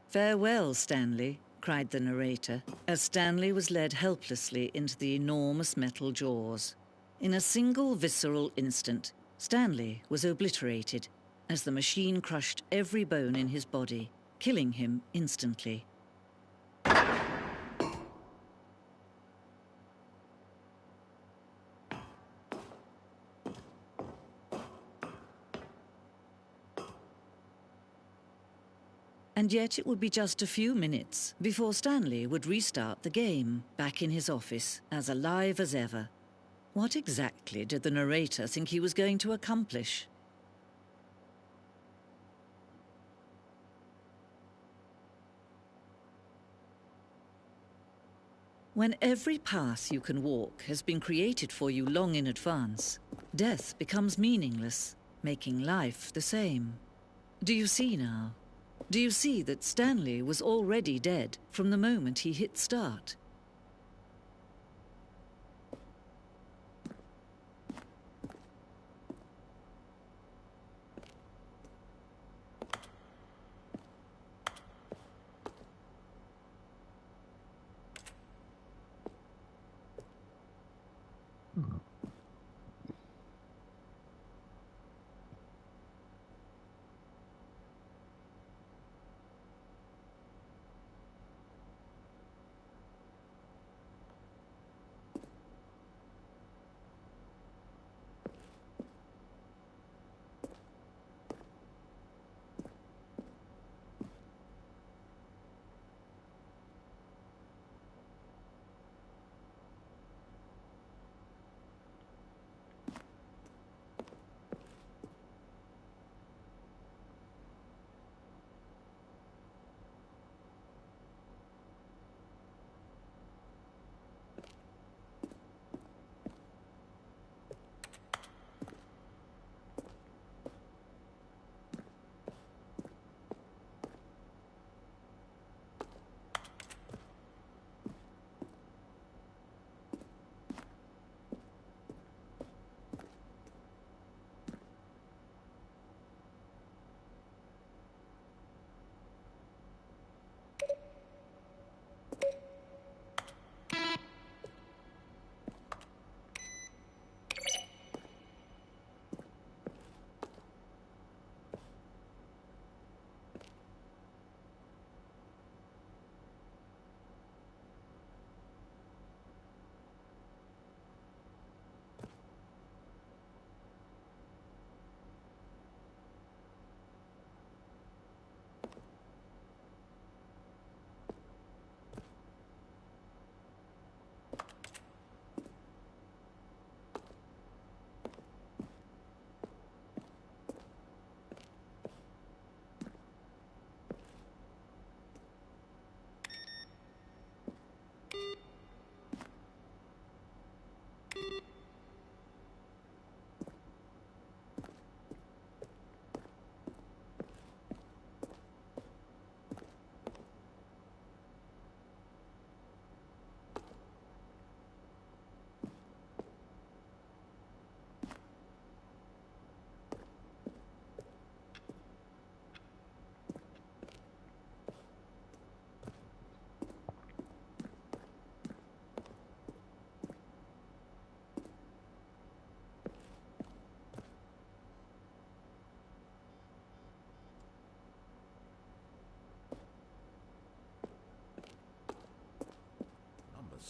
S5: "Farewell, Stanley," cried the narrator, as Stanley was led helplessly into the enormous metal jaws. In a single visceral instant, Stanley was obliterated as the machine crushed every bone in his body, killing him instantly. And yet it would be just a few minutes before Stanley would restart the game, back in his office, as alive as ever. What exactly did the narrator think he was going to accomplish? When every path you can walk has been created for you long in advance, death becomes meaningless, making life the same. Do you see now? Do you see that Stanley was already dead from the moment he hit start?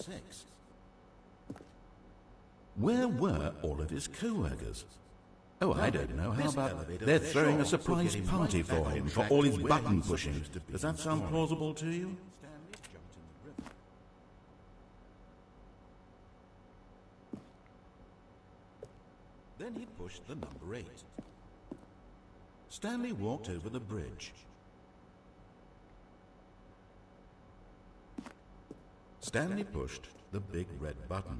S1: 6. Where were all of his co-workers? Oh, I don't know. How about they're throwing a surprise party for him for all his button pushing? Does that sound plausible to you? Then he pushed the number 8. Stanley walked over the bridge. Stanley pushed the big red button.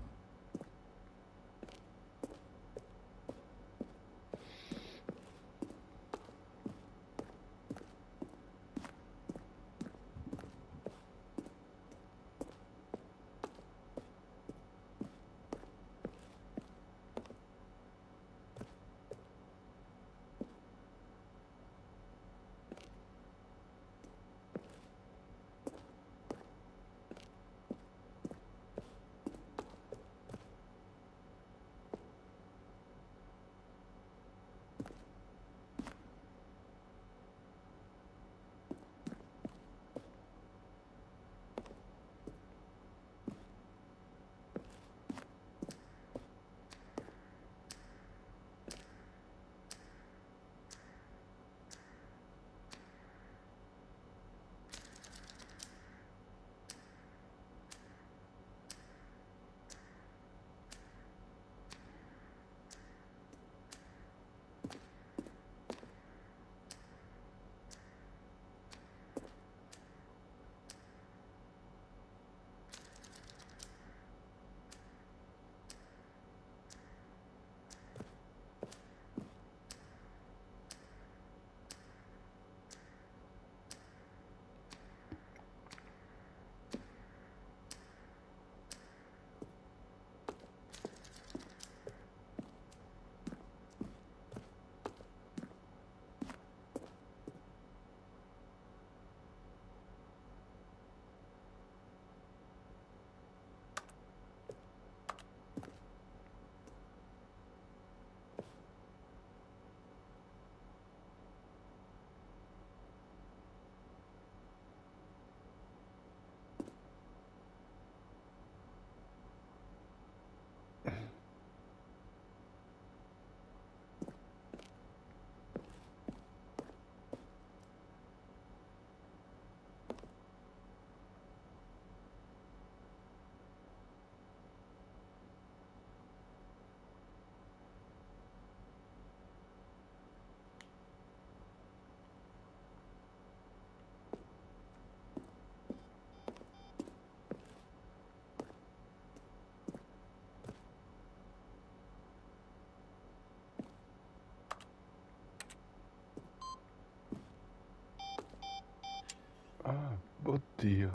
S6: Ah, oddio.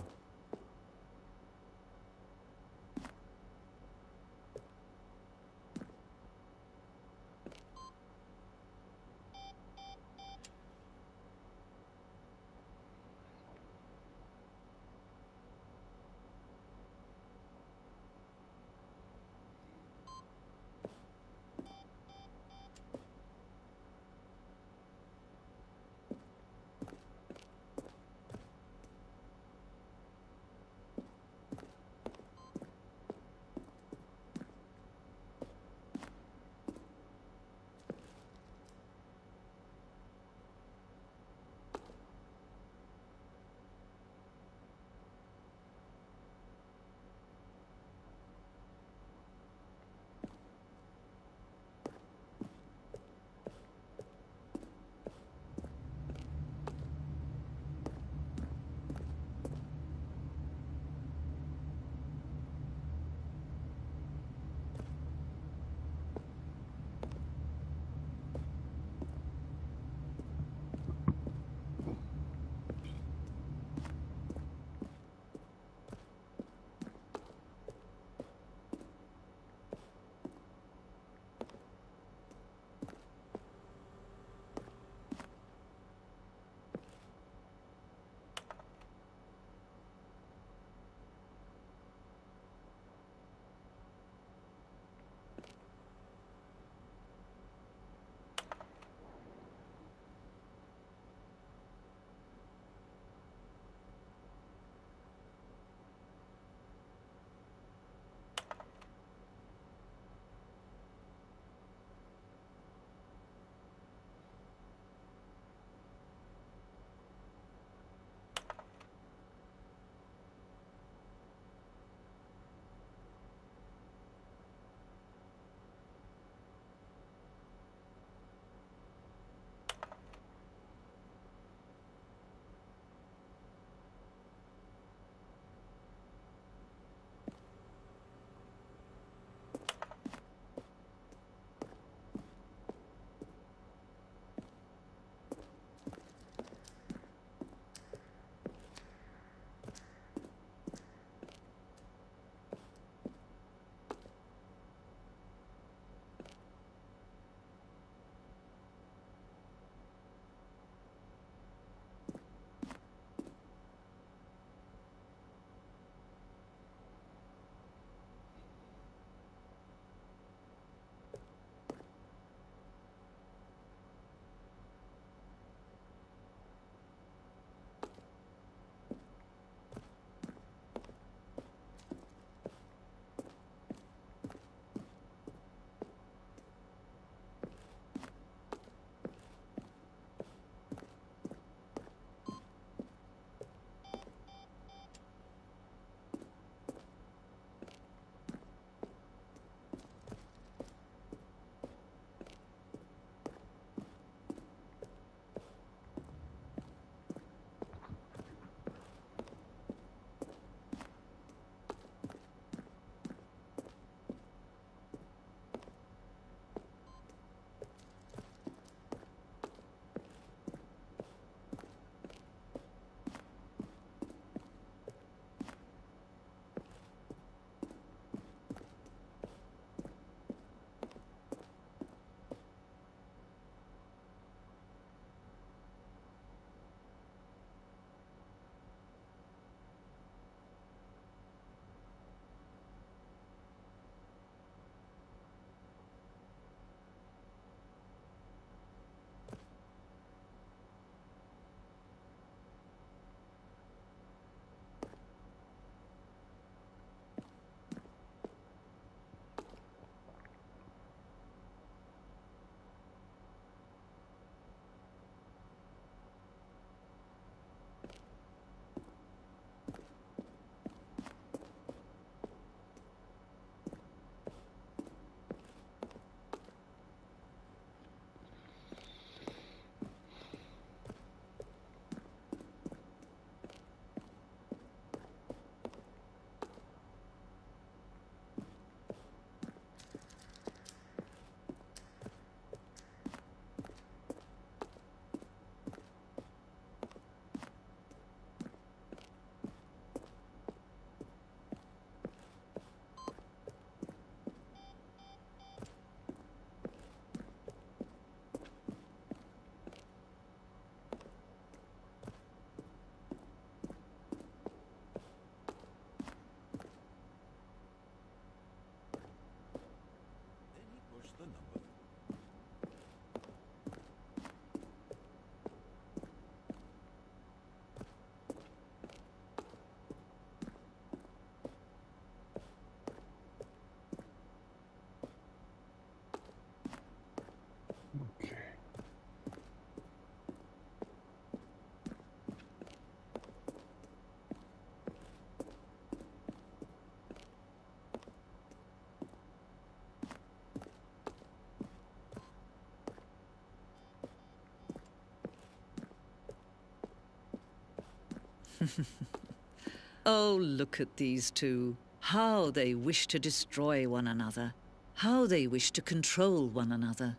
S5: Oh, look at these two. How they wish to destroy one another. How they wish to control one another.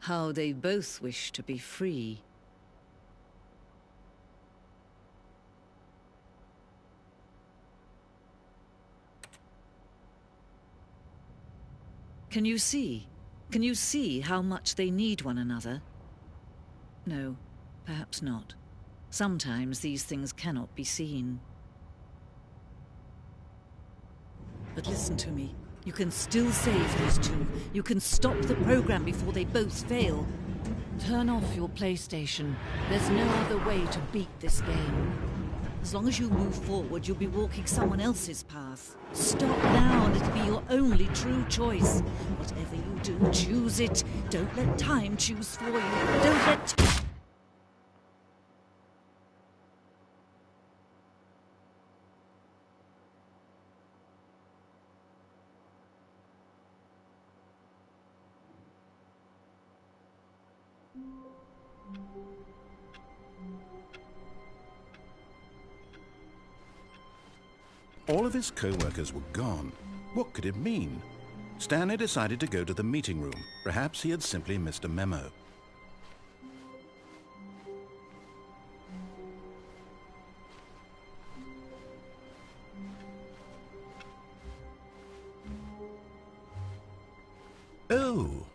S5: How they both wish to be free. Can you see? Can you see how much they need one another? No, perhaps not. Sometimes these things cannot be seen. But listen to me. You can still save these two. You can stop the program before they both fail.
S7: Turn off your PlayStation. There's no other way to beat this game.
S5: As long as you move forward, you'll be walking someone else's path. Stop now and it'll be your only true choice. Whatever you do, choose it. Don't let time choose for you. Don't let...
S1: All of his co-workers were gone. What could it mean? Stanley decided to go to the meeting room. Perhaps he had simply missed a memo. Oh,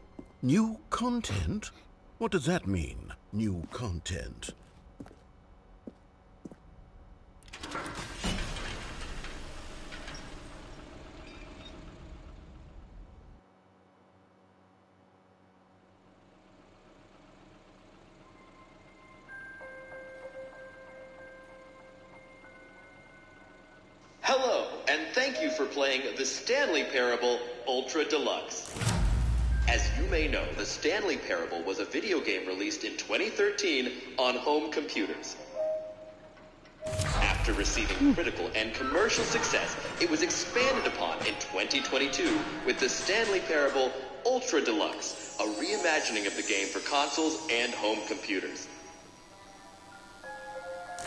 S1: new content? What does that mean, new content?
S8: Hello, and thank you for playing the Stanley Parable Ultra Deluxe. As you may know, the Stanley Parable was a video game released in 2013 on home computers. After receiving critical and commercial success, it was expanded upon in 2022 with the Stanley Parable Ultra Deluxe, a reimagining of the game for consoles and home computers.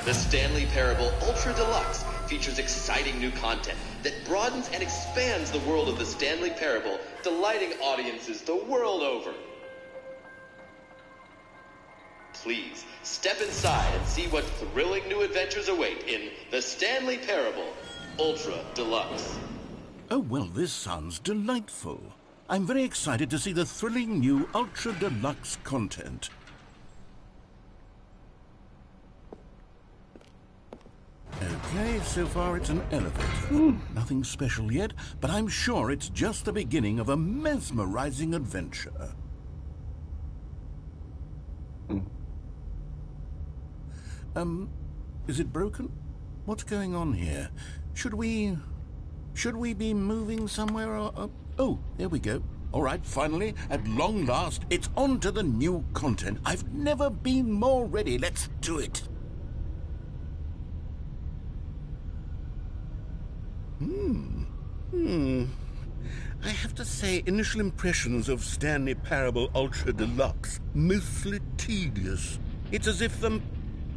S8: The Stanley Parable Ultra Deluxe features exciting new content that broadens and expands the world of the Stanley Parable, delighting audiences the world over. Please, step inside and see what thrilling new adventures await in the Stanley Parable Ultra Deluxe.
S1: Oh, well, this sounds delightful. I'm very excited to see the thrilling new Ultra Deluxe content. Okay, so far it's an elevator. Nothing special yet, but I'm sure it's just the beginning of a mesmerizing adventure. Is it broken? What's going on here? Should we be moving somewhere or... Oh, there we go. All right, finally, at long last, it's on to the new content. I've never been more ready. Let's do it. I have to say, initial impressions of Stanley Parable Ultra Deluxe, mostly tedious. It's as if the...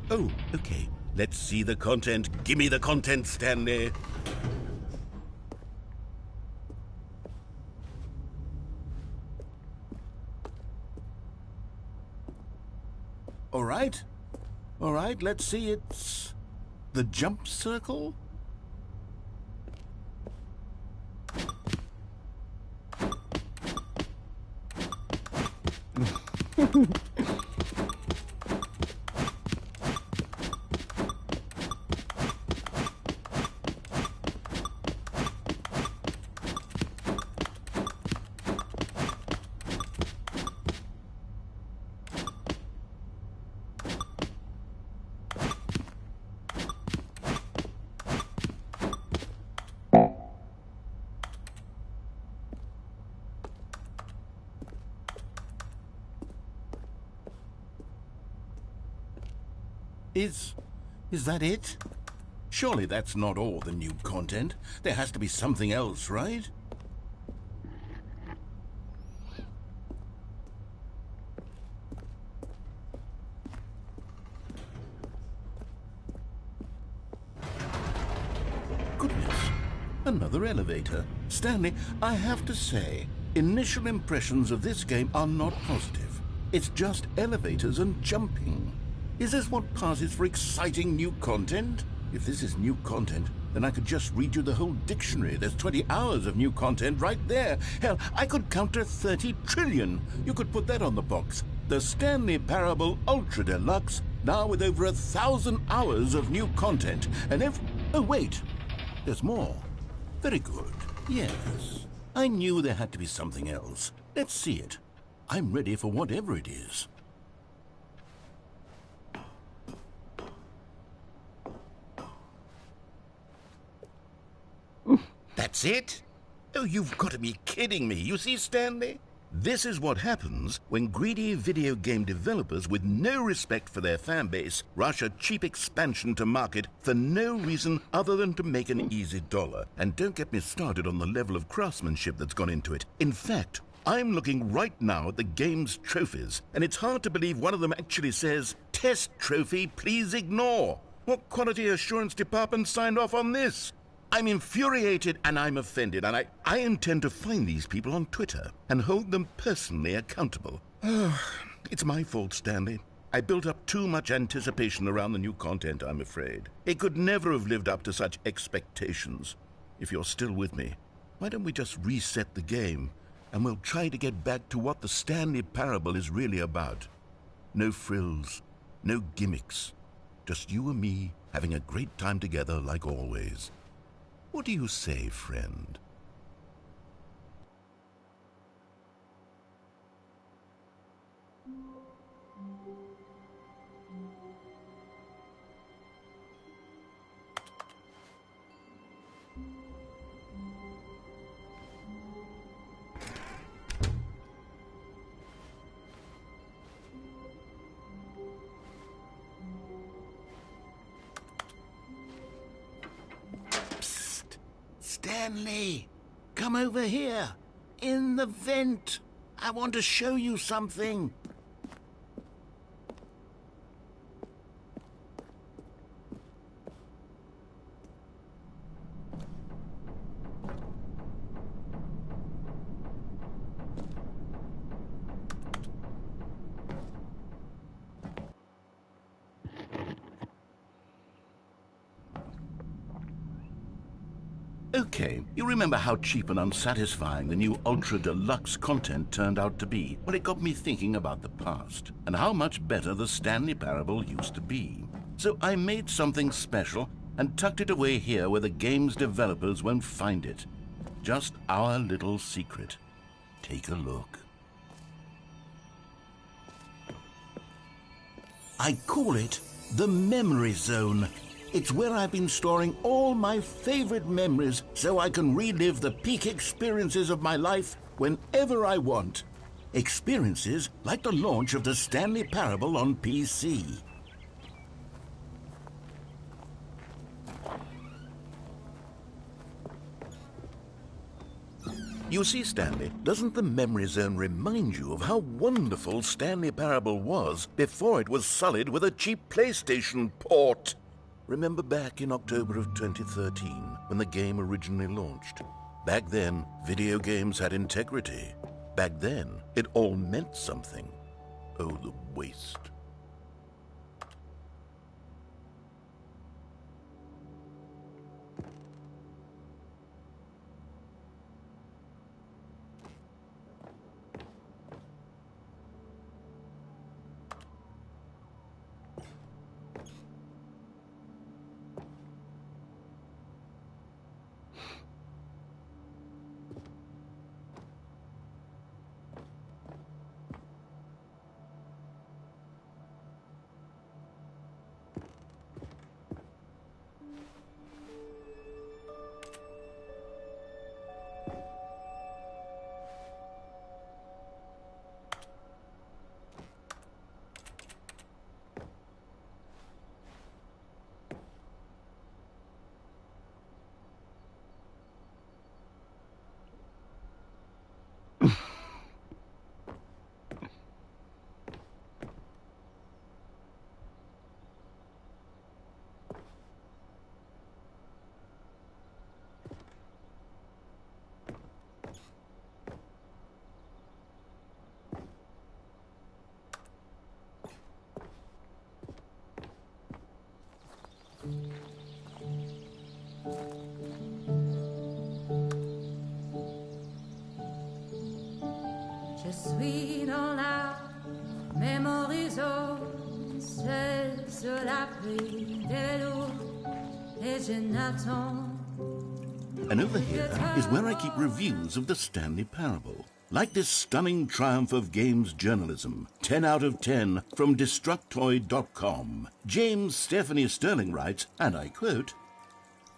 S1: Oh, okay. Let's see the content. Give me the content, Stanley. All right, let's see. It's the jump circle. Is that it? Surely that's not all the new content. There has to be something else, right? Another elevator. Stanley, I have to say, initial impressions of this game are not positive. It's just elevators and jumping. Is this what passes for exciting new content? If this is new content, then I could just read you the whole dictionary. There's 20 hours of new content right there. Hell, I could count to 30 trillion. You could put that on the box. The Stanley Parable Ultra Deluxe, now with over 1,000 hours of new content. And if... Oh, wait. There's more. Very good. Yes. I knew there had to be something else. Let's see it. I'm ready for whatever it is. That's it? Oh, you've got to be kidding me. You see, Stanley? This is what happens when greedy video game developers with no respect for their fan base rush a cheap expansion to market for no reason other than to make an easy dollar. And don't get me started on the level of craftsmanship that's gone into it. In fact, I'm looking right now at the game's trophies, and it's hard to believe one of them actually says, "Test trophy, please ignore." What quality assurance department signed off on this? I'm infuriated and I'm offended, and I intend to find these people on Twitter and hold them personally accountable. It's my fault, Stanley. I built up too much anticipation around the new content, I'm afraid. It could never have lived up to such expectations. If you're still with me, why don't we just reset the game, and we'll try to get back to what the Stanley Parable is really about. No frills, no gimmicks. Just you and me having a great time together like always. What do you say, friend? Stanley, come over here. In the vent. I want to show you something. Okay, you remember how cheap and unsatisfying the new Ultra Deluxe content turned out to be? Well, it got me thinking about the past, and how much better the Stanley Parable used to be. So I made something special and tucked it away here where the game's developers won't find it. Just our little secret. Take a look. I call it the Memory Zone. It's where I've been storing all my favorite memories so I can relive the peak experiences of my life whenever I want. Experiences like the launch of the Stanley Parable on PC. You see, Stanley, doesn't the Memory Zone remind you of how wonderful Stanley Parable was before it was sullied with a cheap PlayStation port? Remember back in October of 2013, when the game originally launched? Back then, video games had integrity. Back then, it all meant something. Oh, the waste.
S9: Je suis dans la mémorisation, seul sur l'abri de l'eau, et je n'attends.
S1: And over here is where I keep reviews of the Stanley Parable. Like this stunning triumph of games journalism, 10 out of 10 from Destructoid.com. James Stephanie Sterling writes, and I quote,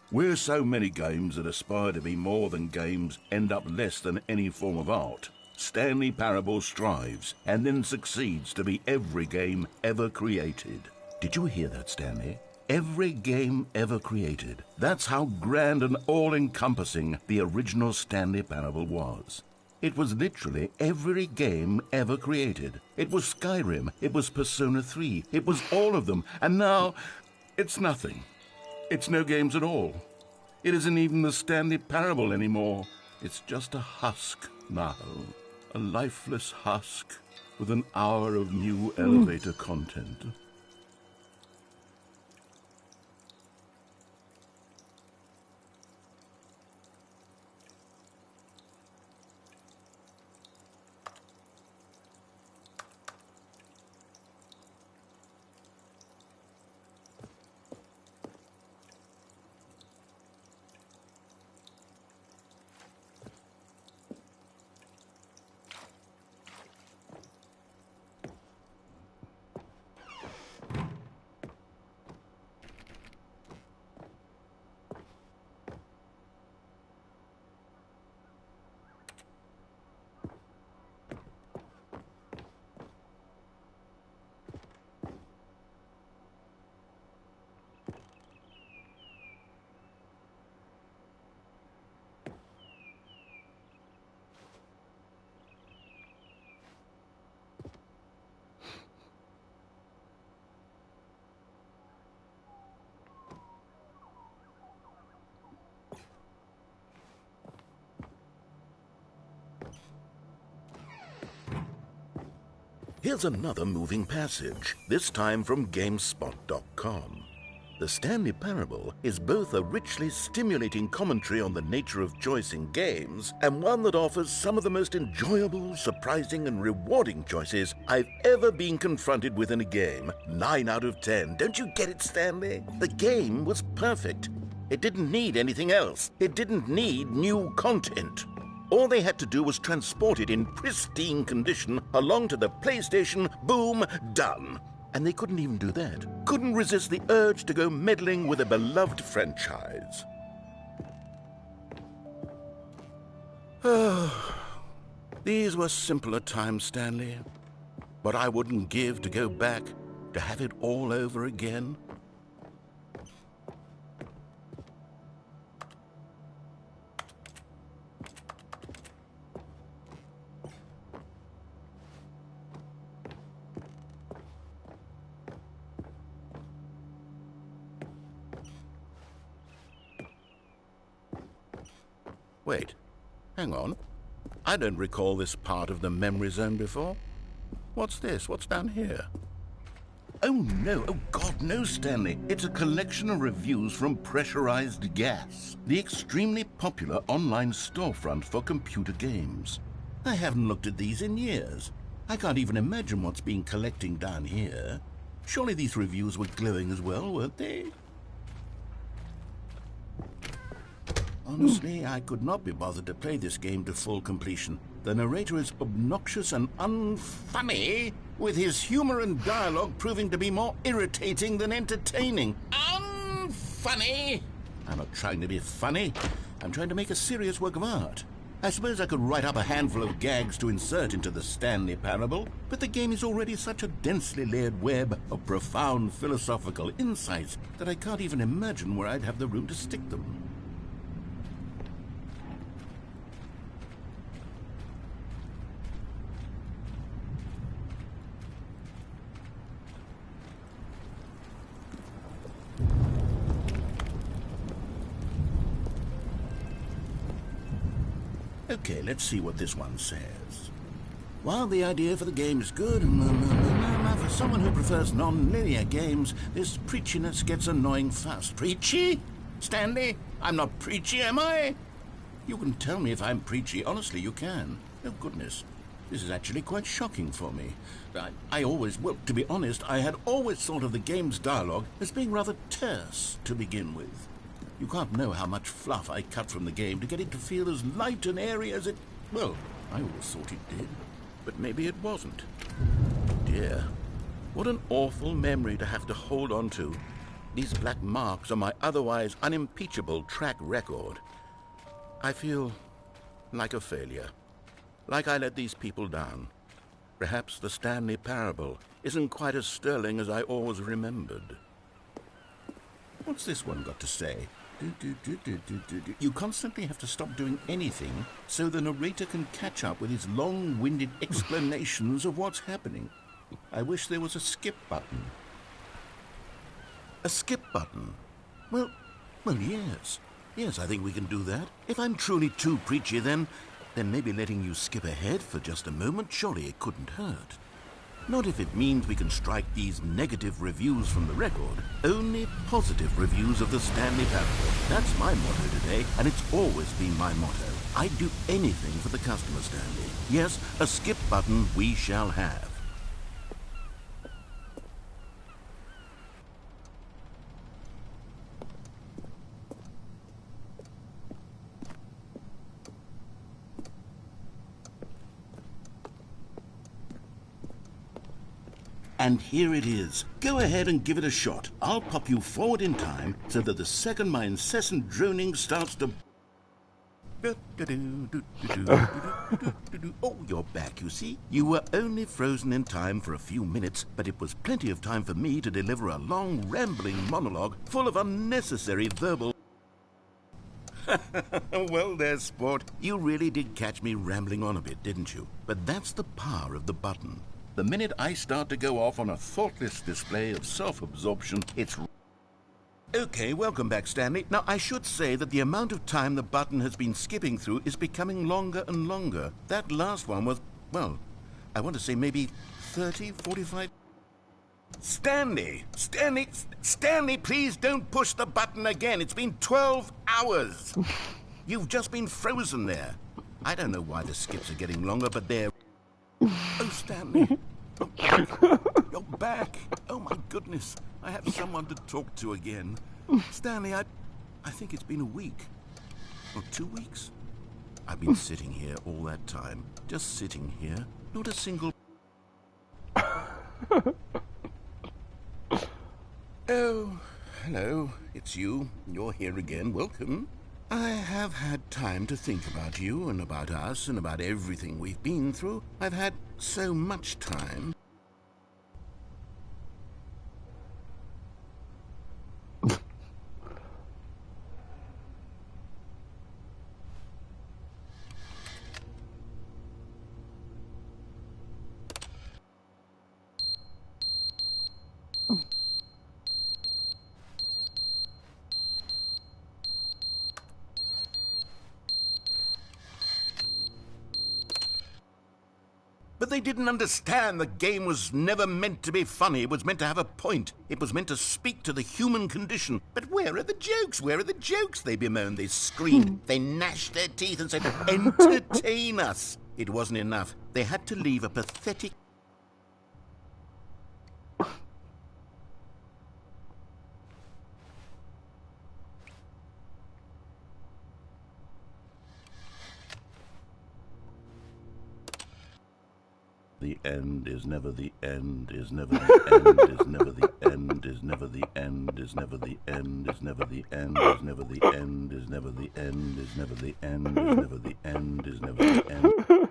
S1: "Where so many games that aspire to be more than games end up less than any form of art, Stanley Parable strives and then succeeds to be every game ever created." Did you hear that, Stanley? Every game ever created. That's how grand and all-encompassing the original Stanley Parable was. It was literally every game ever created. It was Skyrim, it was Persona 3, it was all of them, and now it's nothing. It's no games at all. It isn't even the Stanley Parable anymore. It's just a husk now. A lifeless husk with an hour of new elevator content. Here's another moving passage, this time from GameSpot.com. The Stanley Parable is both a richly stimulating commentary on the nature of choice in games and one that offers some of the most enjoyable, surprising, and rewarding choices I've ever been confronted with in a game. 9 out of 10. Don't you get it, Stanley? The game was perfect. It didn't need anything else. It didn't need new content. All they had to do was transport it in pristine condition along to the PlayStation, boom, done. And they couldn't even do that. Couldn't resist the urge to go meddling with a beloved franchise. These were simpler times, Stanley. But I wouldn't give to go back to have it all over again. Wait, hang on. I don't recall this part of the memory zone before. What's this? What's down here? Oh no, oh God, no, Stanley. It's a collection of reviews from Pressurized Gas, the extremely popular online storefront for computer games. I haven't looked at these in years. I can't even imagine what's been collecting down here. Surely these reviews were glowing as well, weren't they? Honestly, I could not be bothered to play this game to full completion. The narrator is obnoxious and unfunny, with his humor and dialogue proving to be more irritating than entertaining. Unfunny! I'm not trying to be funny. I'm trying to make a serious work of art. I suppose I could write up a handful of gags to insert into the Stanley Parable, but the game is already such a densely layered web of profound philosophical insights that I can't even imagine where I'd have the room to stick them. Okay, let's see what this one says. While the idea for the game is good, for someone who prefers non-linear games, this preachiness gets annoying fast. Preachy? Stanley? I'm not preachy, am I? You can tell me if I'm preachy. Honestly, you can. Oh, goodness. This is actually quite shocking for me. I always, well, to be honest, I had always thought of the game's dialogue as being rather terse to begin with. You can't know how much fluff I cut from the game to get it to feel as light and airy as it... Well, I always thought it did, but maybe it wasn't. Dear, what an awful memory to have to hold on to. These black marks on my otherwise unimpeachable track record. I feel like a failure. Like I let these people down. Perhaps the Stanley Parable isn't quite as sterling as I always remembered. What's this one got to say? You constantly have to stop doing anything so the narrator can catch up with his long-winded explanations of what's happening. I wish there was a skip button. A skip button? Well, yes. Yes, I think we can do that. If I'm truly too preachy, then maybe letting you skip ahead for just a moment, surely it couldn't hurt. Not if it means we can strike these negative reviews from the record. Only positive reviews of the Stanley Parable. That's my motto today, and it's always been my motto. I'd do anything for the customer, Stanley. Yes, a skip button we shall have. And here it is. Go ahead and give it a shot. I'll pop you forward in time so that the second my incessant droning starts to... Oh, you're back, you see. You were only frozen in time for a few minutes, but it was plenty of time for me to deliver a long, rambling monologue full of unnecessary verbal... Well there, sport. You really did catch me rambling on a bit, didn't you? But that's the power of the button. The minute I start to go off on a thoughtless display of self-absorption, it's... Okay, welcome back, Stanley. Now, I should say that the amount of time the button has been skipping through is becoming longer and longer. That last one was, well, I want to say maybe 30, 45... Stanley, please don't push the button again. It's been 12 hours. You've just been frozen there. I don't know why the skips are getting longer, but they're... Oh, Stanley. You're back. Oh, my goodness. I have someone to talk to again. Stanley, I think it's been a week. Or 2 weeks. I've been sitting here all that time. Just sitting here. Not a single... Oh, hello. It's you. You're here again. Welcome. I have had time to think about you and about us and about everything we've been through. I've had so much time. But they didn't understand the game was never meant to be funny. It was meant to have a point. It was meant to speak to the human condition. But where are the jokes? Where are the jokes? They bemoaned, they screamed, they gnashed their teeth and said, entertain us. It wasn't enough. They had to leave a pathetic... The end is never the end, is never the end, is never the end, is never the end, is never the end, is never the end, is never the end, is never the end, is never the end, is never the end, is never the end.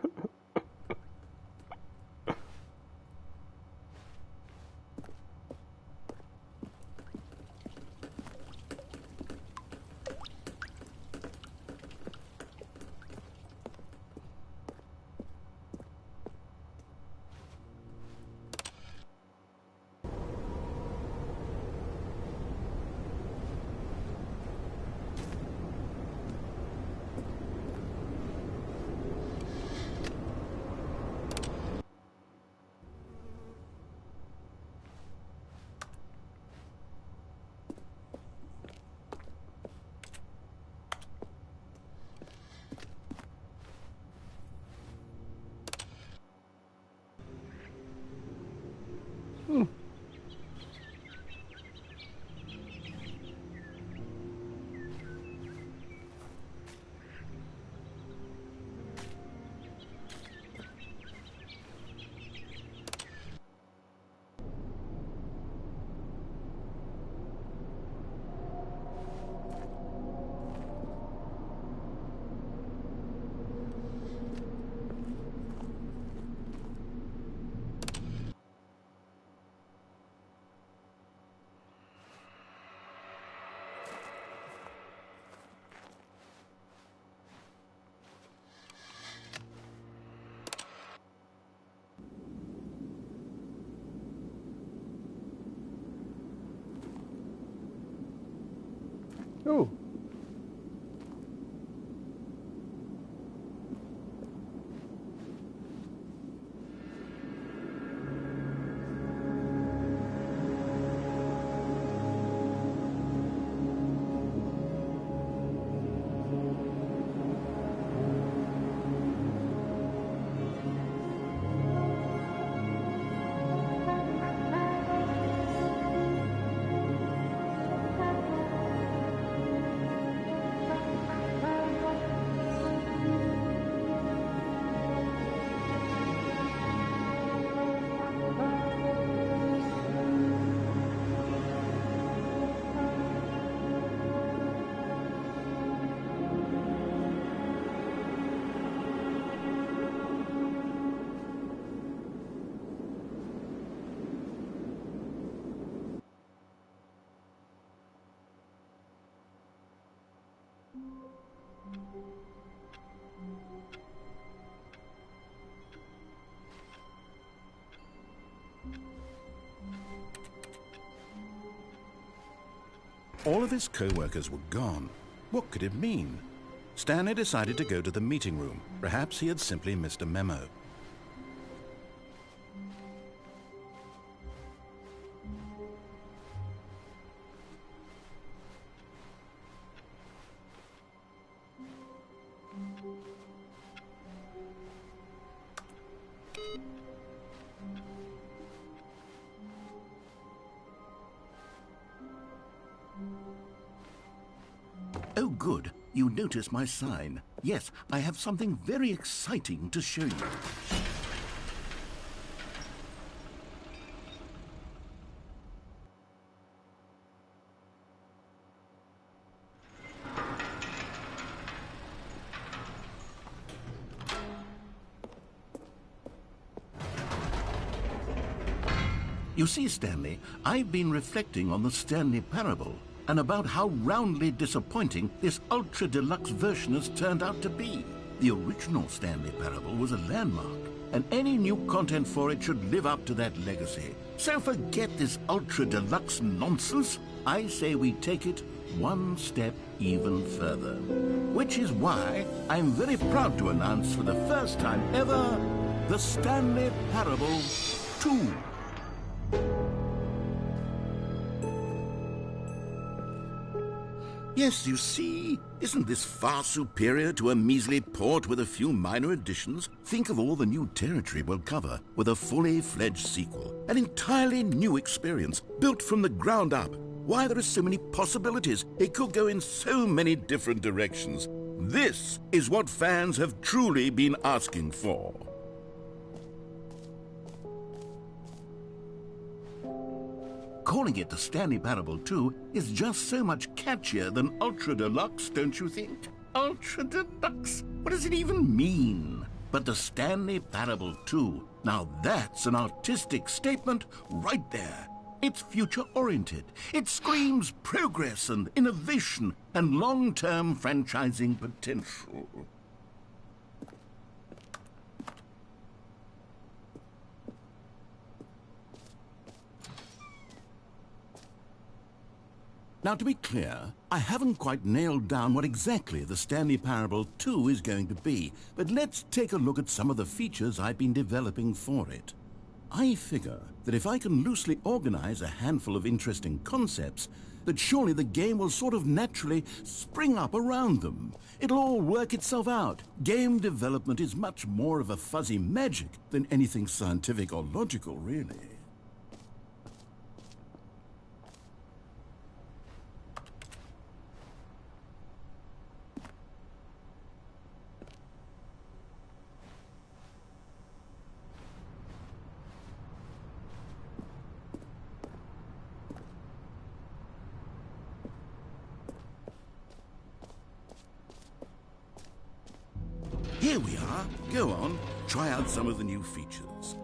S6: Oh.
S1: All of his co-workers were gone. What could it mean? Stanley decided to go to the meeting room. Perhaps he had simply missed a memo. Oh, good. You notice my sign. Yes, I have something very exciting to show you. You see, Stanley, I've been reflecting on the Stanley Parable and about how roundly disappointing this ultra-deluxe version has turned out to be. The original Stanley Parable was a landmark, and any new content for it should live up to that legacy. So forget this ultra-deluxe nonsense. I say we take it one step even further. Which is why I'm very proud to announce for the first time ever, the Stanley Parable 2. Yes, you see, isn't this far superior to a measly port with a few minor additions? Think of all the new territory we'll cover with a fully fledged sequel. An entirely new experience, built from the ground up. Why, there are so many possibilities. It could go in so many different directions. This is what fans have truly been asking for. Calling it the Stanley Parable 2 is just so much catchier than Ultra Deluxe, don't you think? Ultra Deluxe? What does it even mean? But the Stanley Parable 2, now that's an artistic statement right there. It's future-oriented. It screams progress and innovation and long-term franchising potential. Now, to be clear, I haven't quite nailed down what exactly the Stanley Parable 2 is going to be, but let's take a look at some of the features I've been developing for it. I figure that if I can loosely organize a handful of interesting concepts, that surely the game will sort of naturally spring up around them. It'll all work itself out. Game development is much more of a fuzzy magic than anything scientific or logical, really.
S10: here we are. Go on, try out some of the new features.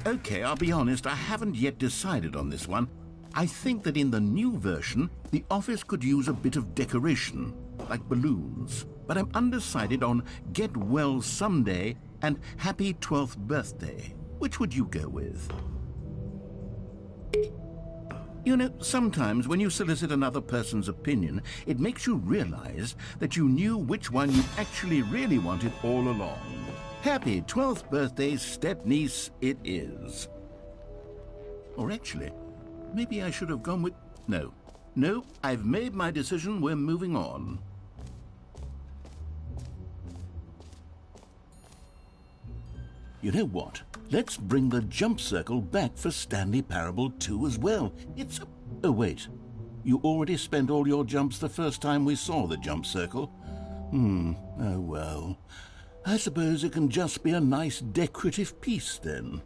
S10: Okay, I'll be honest, I haven't yet decided on this one. I think that in the new version, the office could use a bit of decoration, like balloons. But I'm undecided on Get Well Someday and Happy 12th Birthday. Which would you go with? You know, sometimes when you solicit another person's opinion, it makes you realize that you knew which one you actually really wanted all along. Happy 12th birthday, step-niece, it is. Or actually, maybe I should have gone with... No, I've made my decision, we're moving on. You know what? Let's bring the jump circle back for Stanley Parable 2 as well. It's a... Oh, wait. You already spent all your jumps the first time we saw the jump circle? Oh well. I suppose it can just be a nice decorative piece then.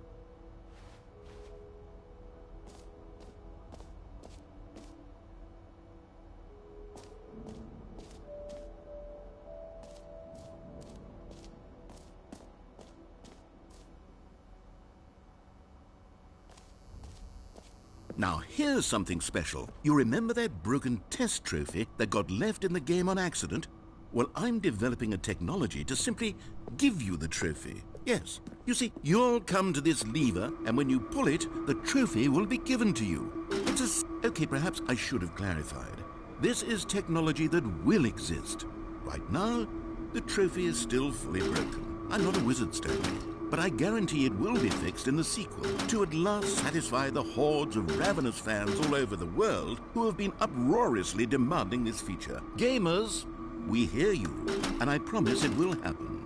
S10: Now, here's something special. You remember that broken test trophy that got left in the game on accident? Well, I'm developing a technology to simply give you the trophy. Yes. You see, you'll come to this lever, and when you pull it, the trophy will be given to you. It's a... Okay, perhaps I should have clarified. This is technology that will exist. Right now, the trophy is still fully broken. I'm not a wizard, Stanley. But I guarantee it will be fixed in the sequel to at last satisfy the hordes of ravenous fans all over the world who have been uproariously demanding this feature. Gamers, we hear you, and I promise it will happen.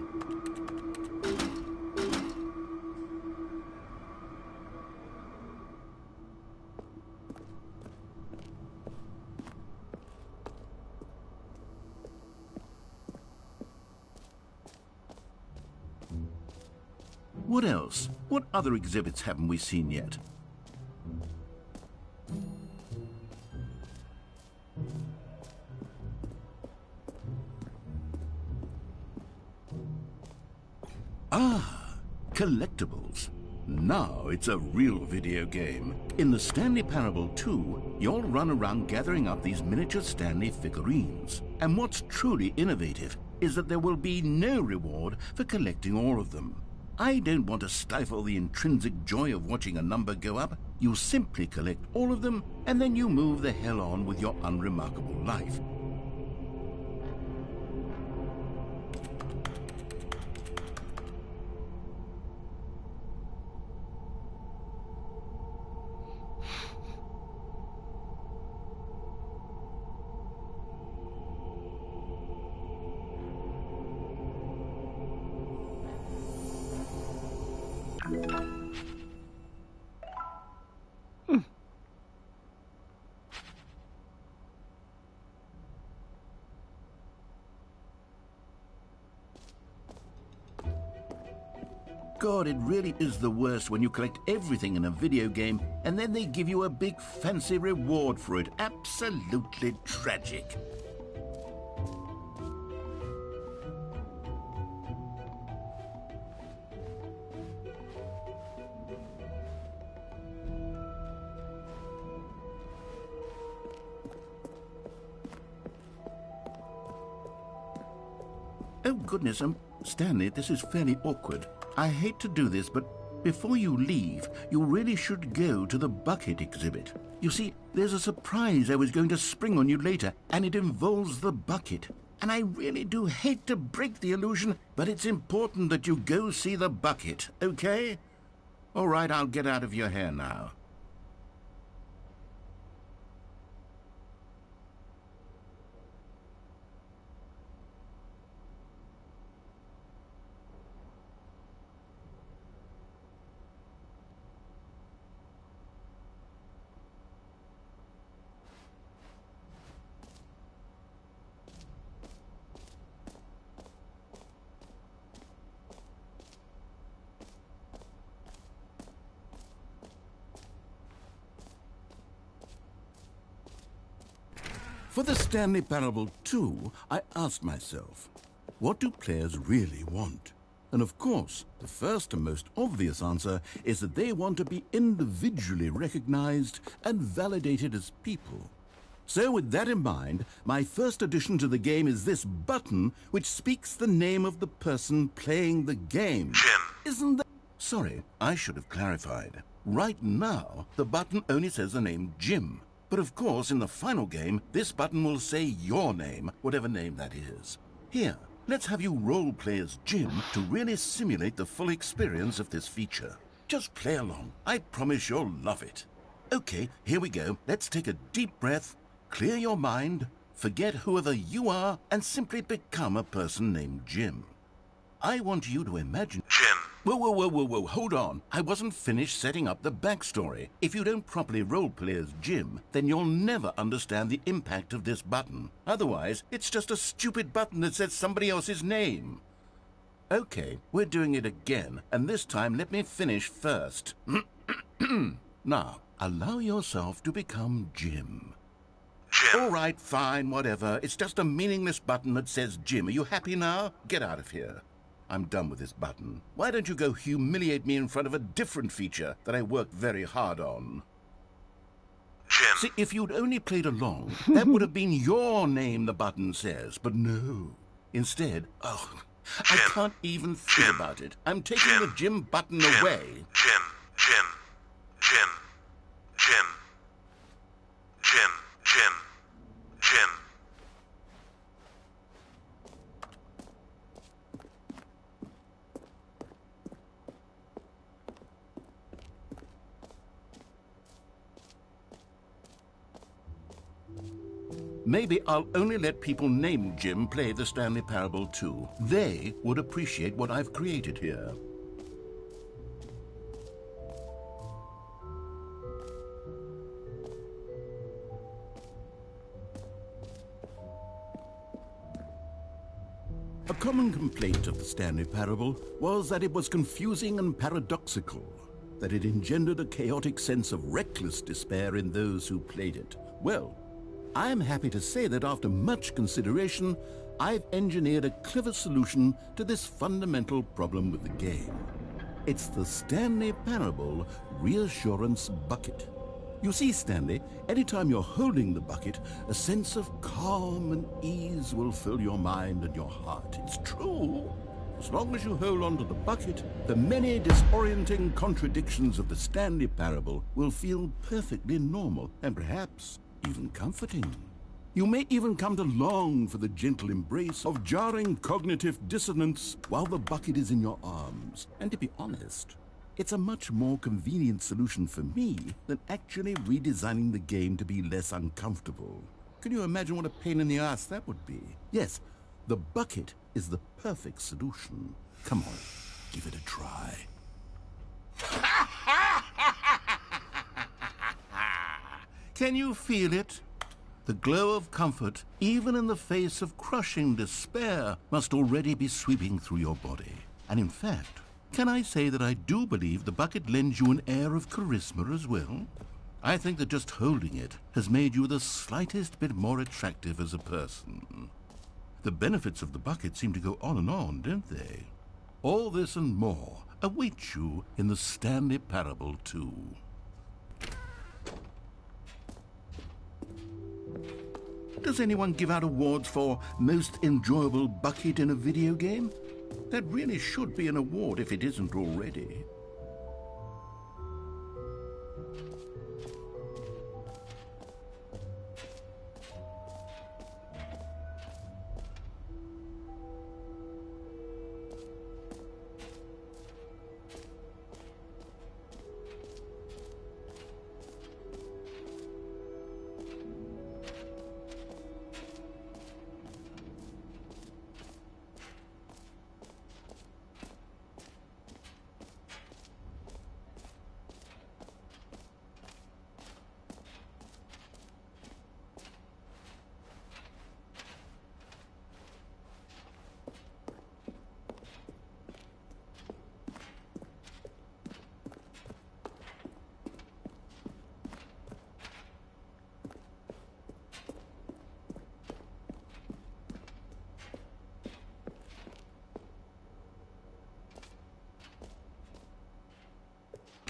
S10: What else? What other exhibits haven't we seen yet? Ah, collectibles. Now it's a real video game. In the Stanley Parable 2, you'll run around gathering up these miniature Stanley figurines. And what's truly innovative is that there will be no reward for collecting all of them. I don't want to stifle the intrinsic joy of watching a number go up. You simply collect all of them, and then you move the hell on with your unremarkable life. God, it really is the worst when you collect everything in a video game and then they give you a big fancy reward for it. Absolutely tragic. Oh, goodness, Stanley, this is fairly awkward. I hate to do this, but before you leave, you really should go to the bucket exhibit. You see, there's a surprise I was going to spring on you later, and it involves the bucket. And I really do hate to break the illusion, but it's important that you go see the bucket, okay? All right, I'll get out of your hair now. For the Stanley Parable 2, I asked myself, what do players really want? And of course, the first and most obvious answer is that they want to be individually recognized and validated as people. So with that in mind, my first addition to the game is this button which speaks the name of the person playing the game.
S11: Jim.
S10: Isn't that... Sorry, I should have clarified. Right now, the button only says the name Jim. But of course, in the final game, this button will say your name, whatever name that is. Here, let's have you role-play as Jim to really simulate the full experience of this feature. Just play along. I promise you'll love it. Okay, here we go. Let's take a deep breath, clear your mind, forget whoever you are, and simply become a person named Jim. I want you to imagine...
S11: Jim.
S10: Whoa, hold on. I wasn't finished setting up the backstory. If you don't properly roleplay as Jim, then you'll never understand the impact of this button. Otherwise, it's just a stupid button that says somebody else's name. Okay, we're doing it again, and this time let me finish first. Now, allow yourself to become Jim.
S11: Jim.
S10: All right, fine, whatever. It's just a meaningless button that says Jim. Are you happy now? Get out of here. I'm done with this button. Why don't you go humiliate me in front of a different feature that I worked very hard on?
S11: Jim.
S10: See, if you'd only played along, that would have been your name the button says. But no. Instead, I can't even think about it. I'm taking the Jim button away.
S11: Jim.
S10: Maybe I'll only let people named Jim play the Stanley Parable 2. They would appreciate what I've created here. A common complaint of the Stanley Parable was that it was confusing and paradoxical, that it engendered a chaotic sense of reckless despair in those who played it. Well, I'm happy to say that after much consideration, I've engineered a clever solution to this fundamental problem with the game. It's the Stanley Parable Reassurance Bucket. You see, Stanley, anytime you're holding the bucket, a sense of calm and ease will fill your mind and your heart. It's true. As long as you hold on to the bucket, the many disorienting contradictions of the Stanley Parable will feel perfectly normal and perhaps even comforting. You may even come to long for the gentle embrace of jarring cognitive dissonance while the bucket is in your arms. And to be honest, it's a much more convenient solution for me than actually redesigning the game to be less uncomfortable. Can you imagine what a pain in the ass that would be? Yes, the bucket is the perfect solution. Come on, give it a try. Can you feel it? The glow of comfort, even in the face of crushing despair, must already be sweeping through your body. And in fact, can I say that I do believe the bucket lends you an air of charisma as well? I think that just holding it has made you the slightest bit more attractive as a person. The benefits of the bucket seem to go on, don't they? All this and more await you in the Stanley Parable 2. Does anyone give out awards for most enjoyable bucket in a video game? That really should be an award if it isn't already.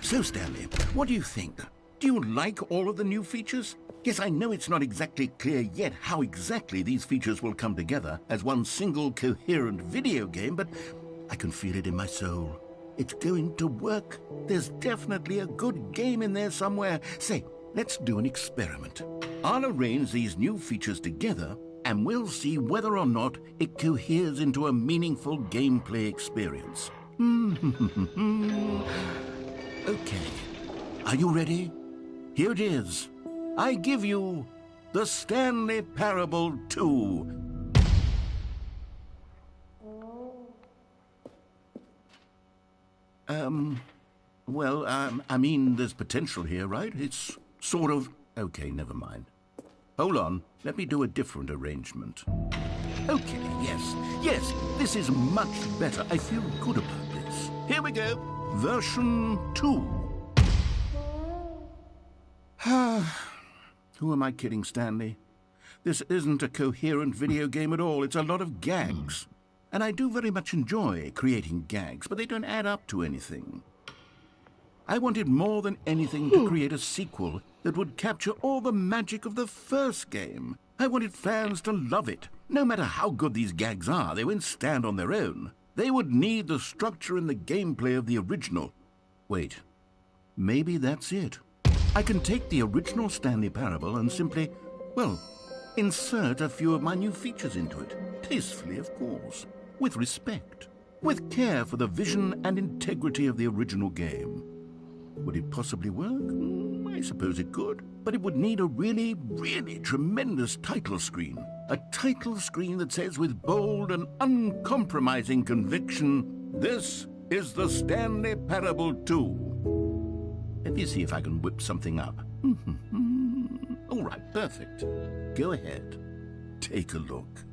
S10: So, Stanley, what do you think? Do you like all of the new features? Yes, I know it's not exactly clear yet how exactly these features will come together as one single coherent video game, but I can feel it in my soul. It's going to work. There's definitely a good game in there somewhere. Say, let's do an experiment. I'll arrange these new features together, and we'll see whether or not it coheres into a meaningful gameplay experience. Okay, are you ready? Here it is. I give you the Stanley Parable 2. I mean, there's potential here, right? It's sort of... Okay, never mind. Hold on, let me do a different arrangement. Okay, yes, this is much better. I feel good about this. Here we go. Version 2. Who am I kidding, Stanley? This isn't a coherent video game at all. It's a lot of gags. And I do very much enjoy creating gags, but they don't add up to anything. I wanted more than anything to create a sequel that would capture all the magic of the first game. I wanted fans to love it. No matter how good these gags are, they won't stand on their own. They would need the structure and the gameplay of the original. Wait, maybe that's it. I can take the original Stanley Parable and simply, well, insert a few of my new features into it. Tastefully, of course. With respect. With care for the vision and integrity of the original game. Would it possibly work? I suppose it could. But it would need a really, really tremendous title screen. A title screen that says with bold and uncompromising conviction, "This is the Stanley Parable 2. Let me see if I can whip something up. All right, perfect. Go ahead. Take a look.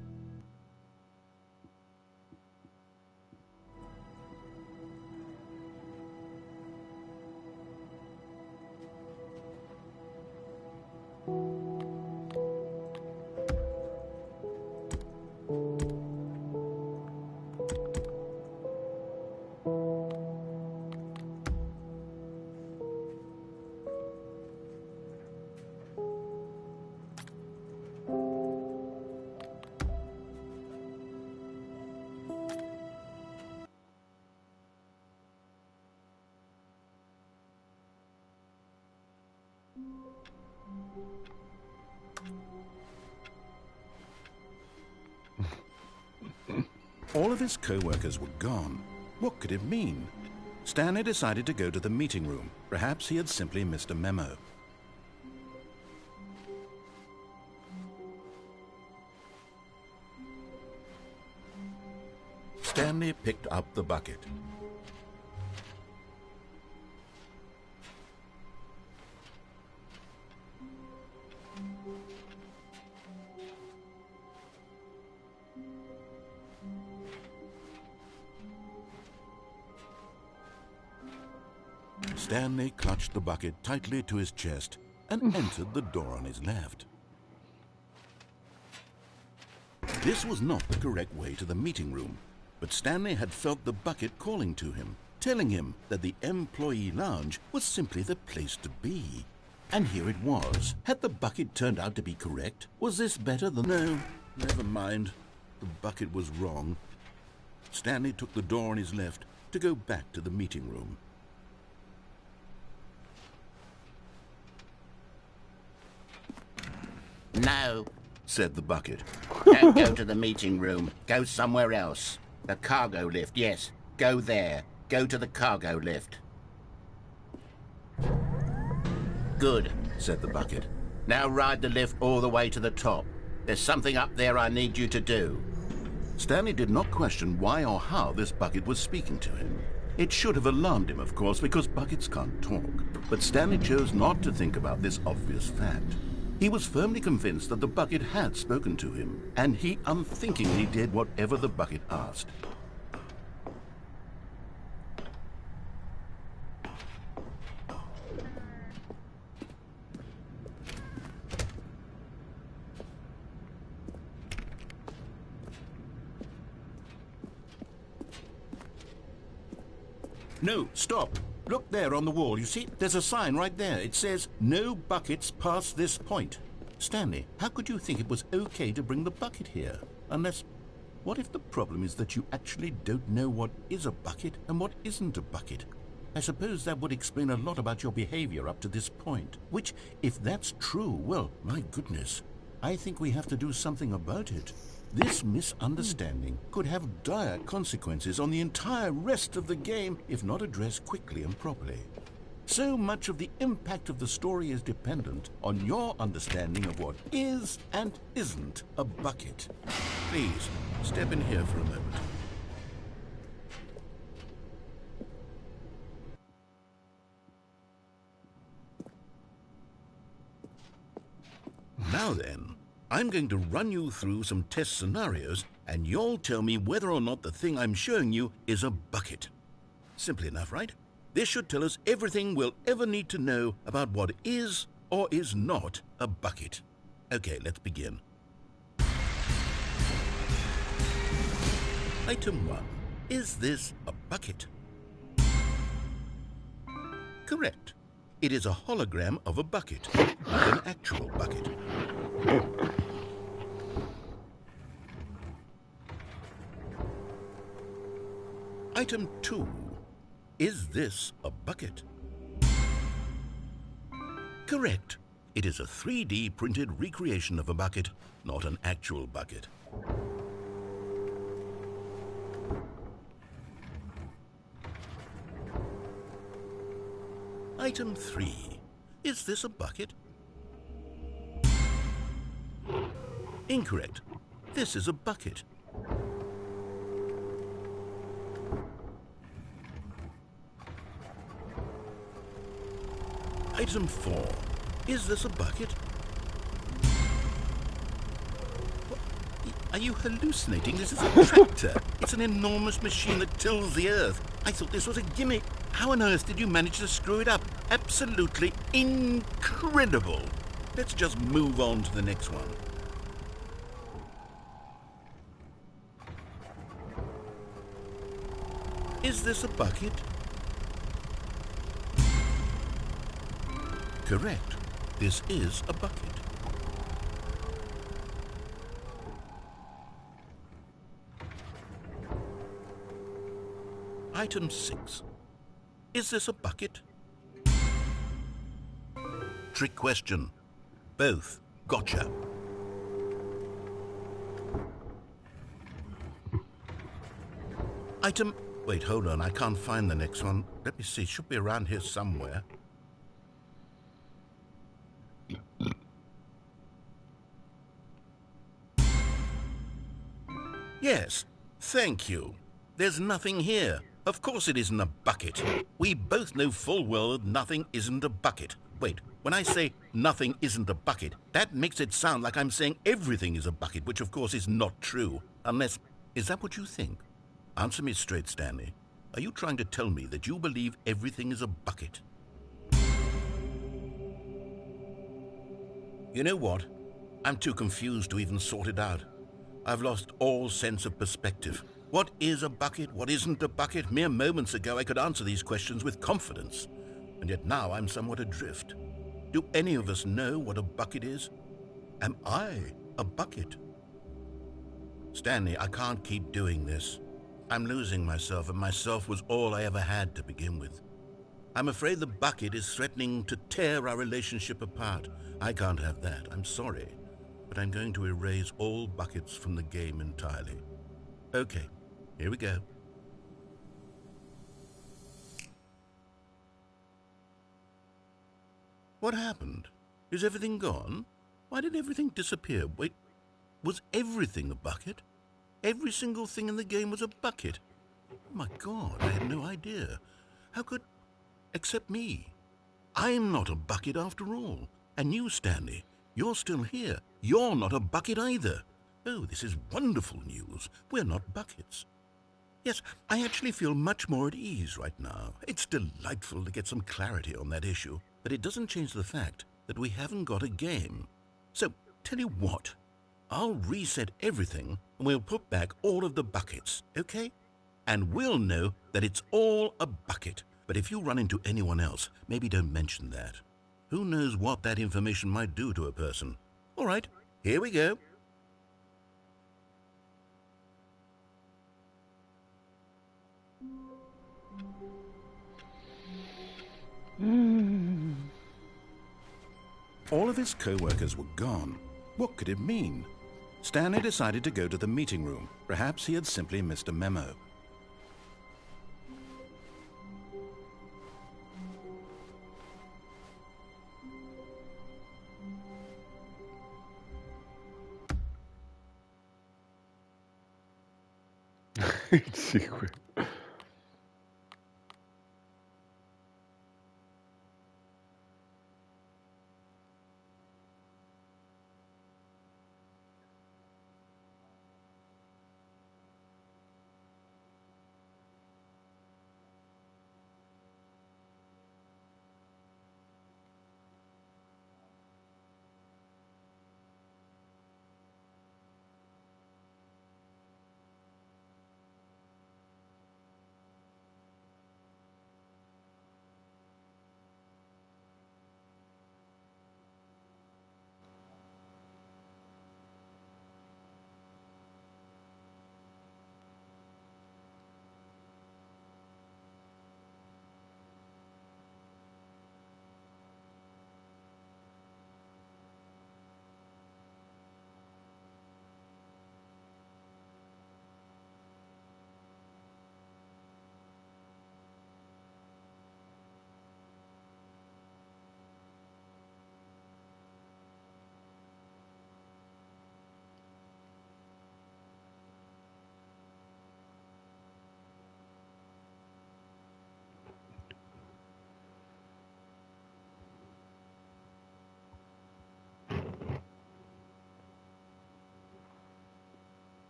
S10: All of his co-workers were gone. What could it mean? Stanley decided to go to the meeting room. Perhaps he had simply missed a memo. Stanley picked up the bucket. Stanley clutched the bucket tightly to his chest and entered the door on his left. This was not the correct way to the meeting room, but Stanley had felt the bucket calling to him, telling him that the employee lounge was simply the place to be. And here it was. Had the bucket turned out to be correct? Was this better than... No, never mind. The bucket was wrong. Stanley took the door on his left to go back to the meeting room.
S2: No,
S10: said the bucket.
S2: Don't go to the meeting room. Go somewhere else. The cargo lift, yes. Go there. Go to the cargo lift. Good, said the bucket. Now ride the lift all the way to the top. There's something up there I need you to do.
S10: Stanley did not question why or how this bucket was speaking to him. It should have alarmed him, of course, because buckets can't talk. But Stanley chose not to think about this obvious fact. He was firmly convinced that the bucket had spoken to him, and he unthinkingly did whatever the bucket asked. No, stop. Look there on the wall, you see? There's a sign right there. It says, no buckets past this point. Stanley, how could you think it was okay to bring the bucket here? Unless, what if the problem is that you actually don't know what is a bucket and what isn't a bucket? I suppose that would explain a lot about your behavior up to this point. Which, if that's true, well, my goodness, I think we have to do something about it. This misunderstanding could have dire consequences on the entire rest of the game if not addressed quickly and properly. So much of the impact of the story is dependent on your understanding of what is and isn't a bucket. Please, step in here for a moment. Now then, I'm going to run you through some test scenarios, and you'll tell me whether or not the thing I'm showing you is a bucket. Simple enough, right? This should tell us everything we'll ever need to know about what is or is not a bucket. Okay, let's begin. Item 1. Is this a bucket? Correct. It is a hologram of a bucket, not an actual bucket. Item 2. Is this a bucket? Correct. It is a 3D printed recreation of a bucket, not an actual bucket. Item 3. Is this a bucket? Incorrect. This is a bucket. Item 4. Is this a bucket? What? Are you hallucinating? This is a tractor. It's an enormous machine that tills the earth. I thought this was a gimmick. How on earth did you manage to screw it up? Absolutely incredible. Let's just move on to the next one. Is this a bucket? Correct. This is a bucket. Item 6. Is this a bucket? Trick question. Both. Gotcha. Item... Wait, hold on. I can't find the next one. Let me see. It should be around here somewhere. Yes. Thank you. There's nothing here. Of course it isn't a bucket. We both know full well that nothing isn't a bucket. Wait, when I say nothing isn't a bucket, that makes it sound like I'm saying everything is a bucket, which of course is not true. Unless, is that what you think? Answer me straight, Stanley. Are you trying to tell me that you believe everything is a bucket? You know what? I'm too confused to even sort it out. I've lost all sense of perspective. What is a bucket? What isn't a bucket? Mere moments ago I could answer these questions with confidence, and yet now I'm somewhat adrift. Do any of us know what a bucket is? Am I a bucket? Stanley, I can't keep doing this. I'm losing myself, and myself was all I ever had to begin with. I'm afraid the bucket is threatening to tear our relationship apart. I can't have that. I'm sorry, but I'm going to erase all buckets from the game entirely. Okay. Here we go. What happened? Is everything gone? Why did everything disappear? Wait, was everything a bucket? Every single thing in the game was a bucket? Oh my God, I had no idea. How could... Except me. I'm not a bucket after all. And you, Stanley, you're still here. You're not a bucket either. Oh, this is wonderful news. We're not buckets. Yes, I actually feel much more at ease right now. It's delightful to get some clarity on that issue, but it doesn't change the fact that we haven't got a game. So, tell you what, I'll reset everything and we'll put back all of the buckets, okay? And we'll know that it's all a bucket. But if you run into anyone else, maybe don't mention that. Who knows what that information might do to a person? All right, here we go. All of his co-workers were gone. What could it mean? Stanley decided to go to the meeting room. Perhaps he had simply missed a memo.
S6: Il secret.